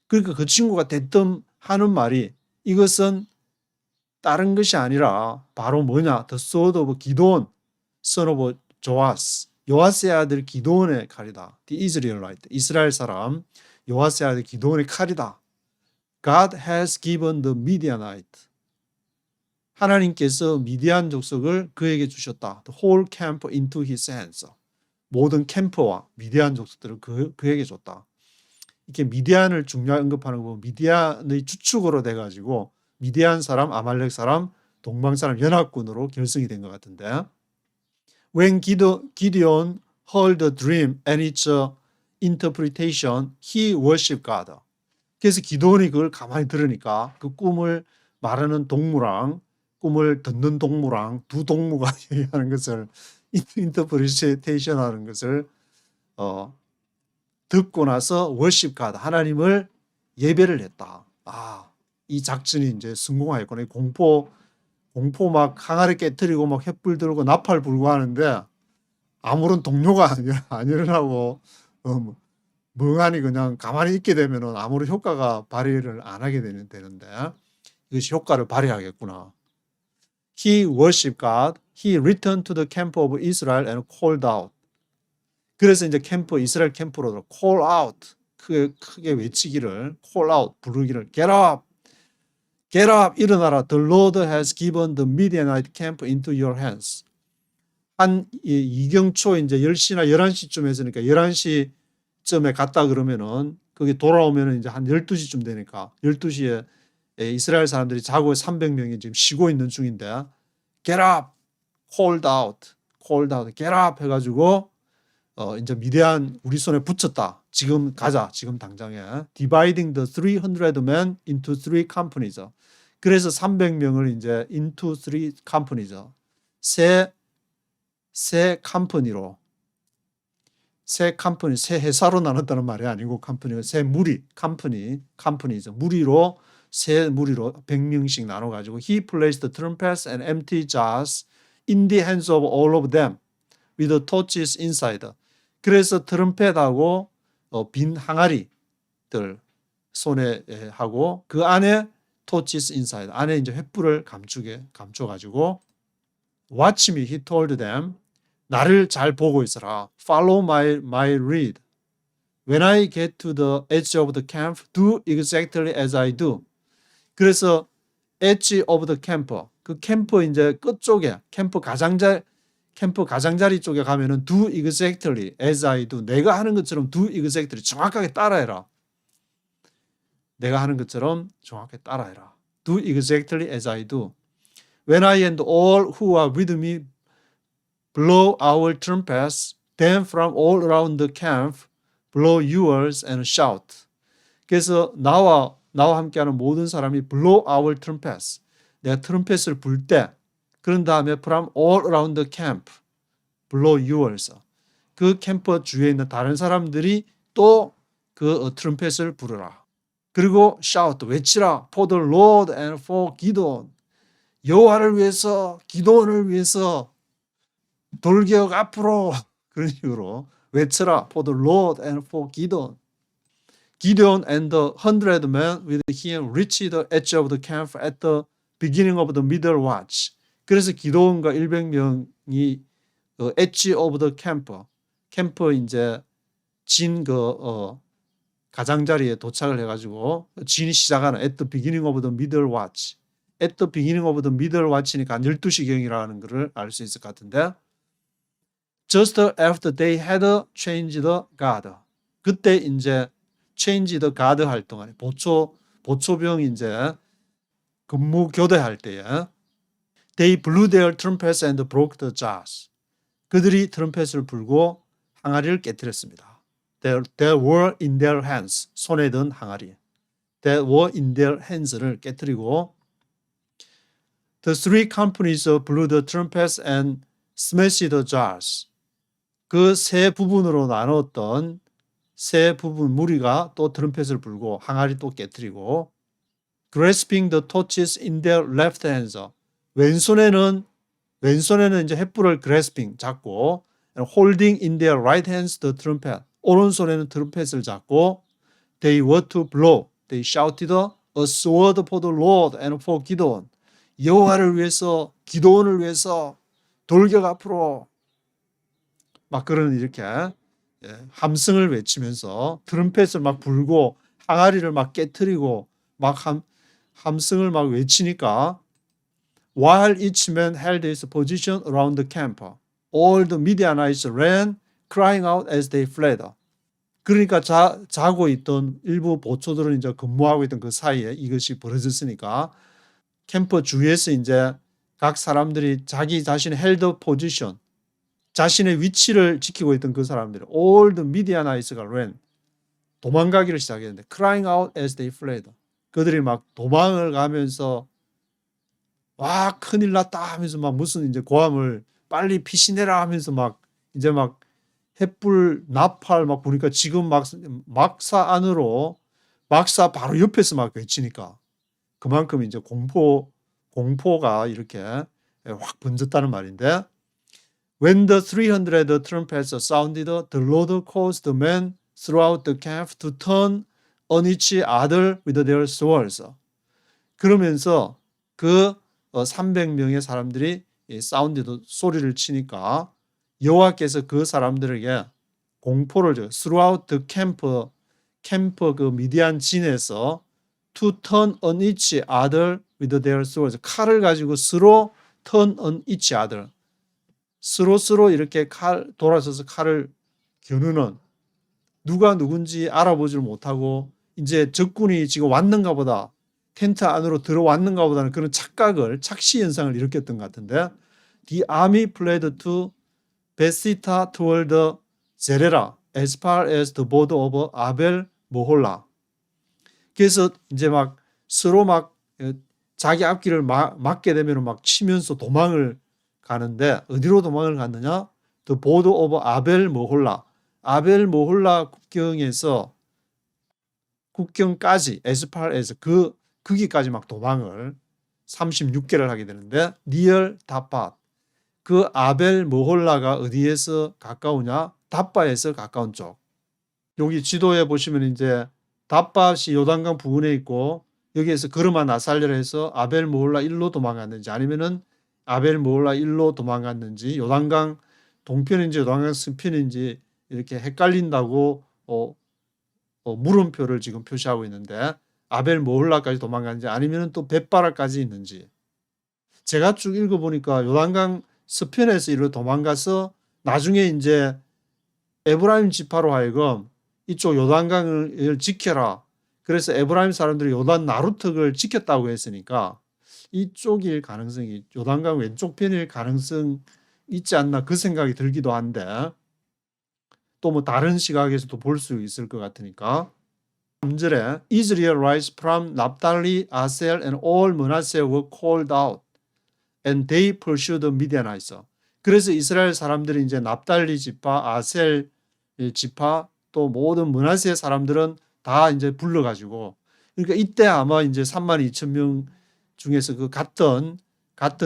그러니까 그 친구가 대뜸 하는 말이 이것은 다른 것이 아니라 바로 뭐냐? The sword of Gideon, son of Joash. 요아스의 아들 기드온의 칼이다. The Israelite. 이스라엘 사람 요아스의 아들 기드온의 칼이다. God has given the Midianite. 하나님께서 미디안 족속을 그에게 주셨다. The whole camp into his hands. 모든 캠프와 미디안 족속들을 그에게 줬다. 이렇게 미디안을 중요하게 언급하는 거 보면 미디안의 주축으로 돼가지고 미디안 사람, 아말렉 사람, 동방 사람 연합군으로 결성이 된 것 같은데. When Gideon heard the dream and its interpretation, he worshipped God. 그래서 기도원이 그걸 가만히 들으니까 그 꿈을 말하는 동무랑 꿈을 듣는 동무랑 두 동무가 얘기하는 것을 인터프리테이션 하는 것을 듣고 나서 worship God, 하나님을 예배를 했다. 이 작전이 이제 성공하였구나. 공포 막 항아리 깨뜨리고 막 횃불 들고 나팔 불고 하는데 아무런 동료가 안 일어나고 멍하니 그냥 가만히 있게 되면은 아무런 효과가 발휘를 안 하게 되는데 이것이 효과를 발휘하겠구나. He worshipped God. He returned to the camp of Israel and called out. 그래서 이제 이스라엘 캠프로 call out, 크게 외치기를, call out, 부르기를, get up, get up, 일어나라. The Lord has given the Midianite camp into your hands. 한 이경초 이제 10시나 11시쯤 했으니까 11시쯤에 갔다 그러면은 거기 돌아오면은 이제 한 12시쯤 되니까 12시에 이스라엘 사람들이 자고 300명이 지금 쉬고 있는 중인데 get up, called out, get up 해가지고 이제 미디안 우리 손에 붙였다. 지금 가자. 지금 당장에. Dividing the 300 men into 3 companies. 그래서 300명을 이제 into 3 companies. 세 컴퍼니로. 세 회사로 나눴다는 말이 아니고 컴퍼니가 세 무리, 컴퍼니죠. 무리로 100명씩 나눠 가지고 he placed the trumpets and empty jars in the hands of all of them with the torches inside. 그래서 트럼펫하고 빈 항아리들 손에 하고 그 안에 torches inside, 안에 이제 횃불을 감춰 가지고 watch me, he told them. 나를 잘 보고 있어라. Follow my lead. When I get to the edge of the camp, do exactly as I do. 그래서 edge of the camp, 그 캠프 이제 끝쪽에 캠프 가장자리 쪽에 가면은 do exactly as I do. 내가 하는 것처럼 do exactly 정확하게 따라해라. 내가 하는 것처럼 정확하게 따라해라. Do exactly as I do. When I and all who are with me blow our trumpets, then from all around the camp blow yours and shout. 그래서 나와 함께하는 모든 사람이 blow our trumpets. 내가 트럼펫을 불 때 그런 다음에 from all around the camp blow yours. 그 캠프 주위에 있는 다른 사람들이 또 그 트럼펫을 부르라. 그리고 shout, 외치라. For the Lord and for Gideon. 여호와를 위해서, 기도원을 위해서 돌기역 앞으로 그런 식으로 외쳐라. For the Lord and for Gideon. Gideon and the 100 men with him reached the edge of the camp at the beginning of the middle watch. 그래서 기도원과 100명이 edge of the 캠프 이제 가장자리에 도착을 해가지고 진이 시작하는 at the beginning of the middle watch. At the beginning of the middle watch니까 12시경이라는 것을 알 수 있을 것 같은데 just after they had changed the guard. 그때 이제 change the guard 활동하네. 보초병 이제 근무 교대할 때에 they blew their trumpets and broke the jars. 그들이 트럼펫을 불고 항아리를 깨뜨렸습니다. They were in their hands. 손에 든 항아리. They were in their hands를 깨뜨리고 The three companies blew the trumpets and smashed the jars. 그 세 부분으로 나눴던 세 부분 무리가 또 트럼펫을 불고 항아리 또 깨뜨리고 grasping the torches in their left hands. 왼손에는 이제 횃불을 grasping 잡고 and holding in their right hands the trumpet. 오른손에는 트럼펫을 잡고 they were to blow. They shouted a sword for the Lord and for Gideon. 여호와를 위해서 기도원을 위해서 돌격 앞으로 막 그런 이렇게 함성을 외치면서 트럼펫을 막 불고 항아리를 막 깨뜨리고 막 함성을 막 외치니까 while each man held his position around the camp, all the Midianites ran, crying out as they fled. 그러니까 자고 있던 일부 보초들은 이제 근무하고 있던 그 사이에 이것이 벌어졌으니까 캠프 주위에서 이제 각 사람들이 자기 자신의 held position, 자신의 위치를 지키고 있던 그 사람들이 all the Midianites가 ran, 도망가기를 시작했는데 crying out as they fled. 그들이 막 도망을 가면서 와 큰일 났다 하면서 막 무슨 이제 고함을 빨리 피신해라 하면서 막 이제 막 횃불 나팔 막 보니까 지금 막사 안으로 막사 바로 옆에서 막 외치니까 그만큼 이제 공포가 이렇게 확 번졌다는 말인데 When the 300 trumpets sounded, the Lord caused the men throughout the camp to turn on each other with their swords. 그러면서 그 300명의 사람들이 사운드도 소리를 치니까 여호와께서 그 사람들에게 공포를 줘요. Throughout the 캠프 그 미디안 진에서 to turn on each other with their swords. 칼을 가지고 서로 turn on each other. 서로 이렇게 돌아서서 칼을 겨누는 누가 누군지 알아보지를 못하고 이제 적군이 지금 왔는가 보다. 텐트 안으로 들어왔는가 보다는 그런 착시 현상을 일으켰던 것 같은데 The army fled to Bethsita toward the Zerera as far as the border of Abel Mohola. 그래서 이제 막 서로 막 자기 앞길을 막게 되면 막 치면서 도망을 가는데 어디로 도망을 갔느냐? The border of Abel Mohola. 아벨 모홀라 국경까지 as far as 거기까지 막 도망을 36개를 하게 되는데 니얼 다팟 그 아벨 모홀라가 어디에서 가까우냐? 답바에서 가까운 쪽. 여기 지도에 보시면 이제 답밭이 요단강 부근에 있고 여기에서 그르마 나살레라 해서 아벨 모홀라 일로 도망갔는지 아니면은 아벨 모홀라 일로 도망갔는지 요단강 동편인지 요단강 서편인지 이렇게 헷갈린다고 물음표를 지금 표시하고 있는데 아벨 모홀라까지 도망갔는지 아니면 또 벳바라까지 있는지 제가 쭉 읽어보니까 요단강 서편에서 이리로 도망가서 나중에 이제 에브라임 지파로 하여금 이쪽 요단강을 지켜라. 그래서 에브라임 사람들이 요단 나루턱을 지켰다고 했으니까 이쪽일 가능성이 요단강 왼쪽 편일 가능성 있지 않나 그 생각이 들기도 한데 또 뭐 다른 시각에서도 볼 수 있을 것 같으니까 3절에 Israel rise from Naphtali, Asher and all Manasseh were called out and they pursued the Midianites. 그래서 이스라엘 사람들이 이제 납달리 지파, 아셀 지파 또 모든 므낫세 사람들은 다 이제 불러가지고 그러니까 이때 아마 이제 32,000명 중에서 그 같은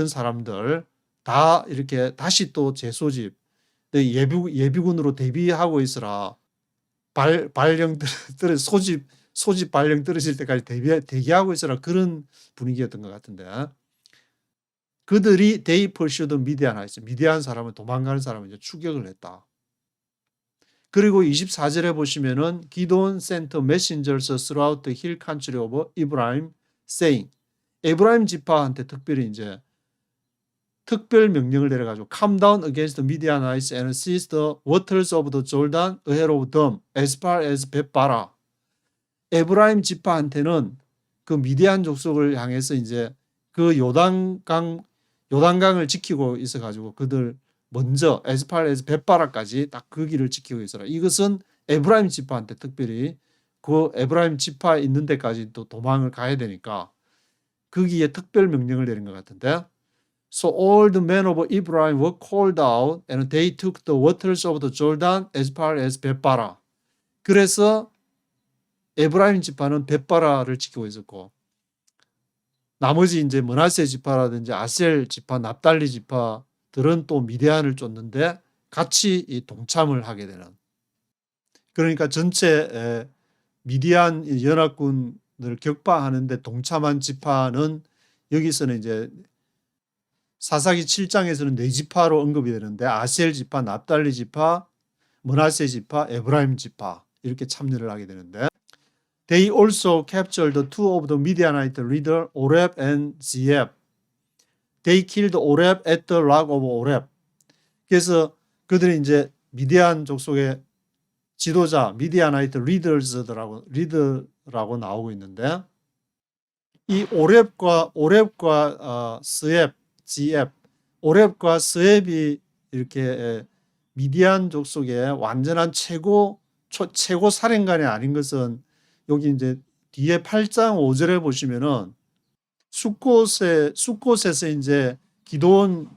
사람들 다 이렇게 다시 또 재소집 예비군으로 대비하고 있으라 발령 소집 발령 떨어질 때까지 대기하고 있으라 그런 분위기였던 것 같은데 그들이 they pursued Midianites 미디안 사람은 도망가는 사람을 이제 추격을 했다. 그리고 24절에 보시면은 기도원 sent messengers throughout the hill country of Ephraim saying 에브라임 지파한테 특별히 이제 특별 명령을 내려가지고 come down against the Midianites and seize the waters of the Jordan ahead of them as far as 벳바라. 에브라임 지파한테는 그 미디안 족속을 향해서 이제 그 요단강을 지키고 있어가지고 그들 먼저 에스팔에서 벳바라까지 딱 그 길을 지키고 있어라. 이것은 에브라임 지파한테 특별히 그 에브라임 지파 있는 데까지 또 도망을 가야 되니까 거기에 특별 명령을 내린 것 같은데 So all the men of Ephraim were called out and they took the waters of the Jordan as far as 벳바라. 그래서 에브라임 지파는 벳바라를 지키고 있었고 나머지 이제 므낫세 지파라든지 아셀 지파, 납달리 지파들은 또 미디안을 쫓는데 같이 이 동참을 하게 되는. 그러니까 전체 미디안 연합군을 격파하는데 동참한 지파는 여기서는 이제 사사기 7장에서는 네 지파로 언급이 되는데 아셀 지파, 납달리 지파, 므낫세 지파, 에브라임 지파 이렇게 참여를 하게 되는데 They also captured the two of the Midianite leader Oreb and Zeeb. They killed Oreb at the rock of Oreb. 그래서 그들이 이제 미디안 족속의 지도자 미디아나이트 리더라고 나오고 있는데 이 오렙과 스앱, 지앱, 오렙과 스앱이 이렇게 미디안 족속의 완전한 최고 사령관이 아닌 것은 여기 이제 뒤에 8장 5절에 보시면은 숫곳에서 이제 기도원이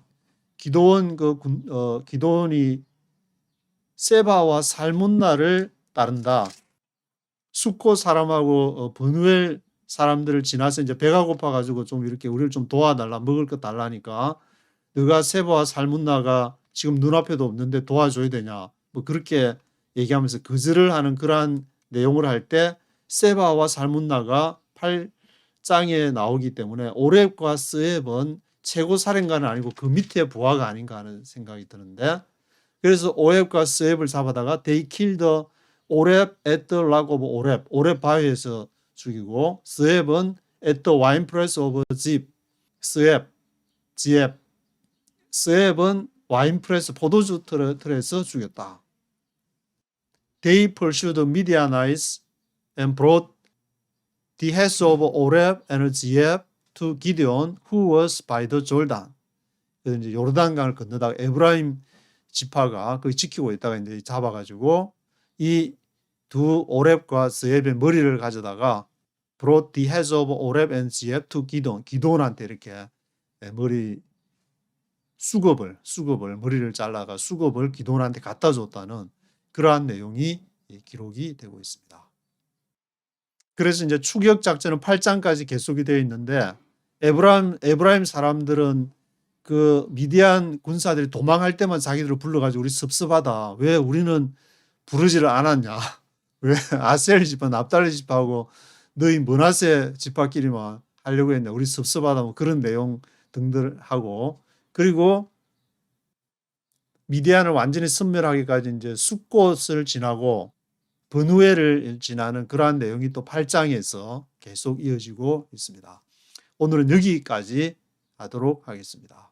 세바와 살문나를 따른다. 숫곳 사람하고 버누엘 사람들을 지나서 이제 배가 고파가지고 좀 이렇게 우리를 좀 도와달라, 먹을 거 달라니까 너가 세바와 살문나가 지금 눈앞에도 없는데 도와줘야 되냐, 뭐 그렇게 얘기하면서 거절을 하는 그러한 내용을 할 때 세바와 살문나가 8장에 나오기 때문에 오렙과 스앱은 최고 사령관은 아니고 그 밑에 부하가 아닌가 하는 생각이 드는데 그래서 오렙과 스앱을 잡아다가 they killed 오렙 at the rock of 오렙, 오렙 바위에서 죽이고 스앱은 at the wine press of Zeb, 스앱은 와인 프레스 포도주 틀에서 죽였다. They pursued Midianites and brought the heads of Oreb and Zeeb to Gideon, who was by the Jordan. 그래서 이제 요르단강을 건너다가 에브라임 지파가 거기 지키고 있다가 이제 잡아가지고 이 두 오렙과 스앱의 머리를 가져다가 brought the heads of Oreb and Zeeb to Gideon. 기도원한테 이렇게 머리 수급을 머리를 잘라가 수급을 기도원한테 갖다 줬다는 그러한 내용이 기록이 되고 있습니다. 그래서 이제 추격 작전은 8장까지 계속이 되어 있는데 에브라임 사람들은 그 미디안 군사들이 도망할 때만 자기들을 불러가지고 우리 섭섭하다. 왜 우리는 부르지를 않았냐. 왜 아셀 지파, 납달리 지파하고 너희 므낫세 지파끼리만 하려고 했냐. 우리 섭섭하다. 뭐 그런 내용 등들 하고 그리고 미디안을 완전히 섬멸하기까지 이제 숫곳을 지나고 버누엘을 지나는 그러한 내용이 또 8장에서 계속 이어지고 있습니다. 오늘은 여기까지 하도록 하겠습니다.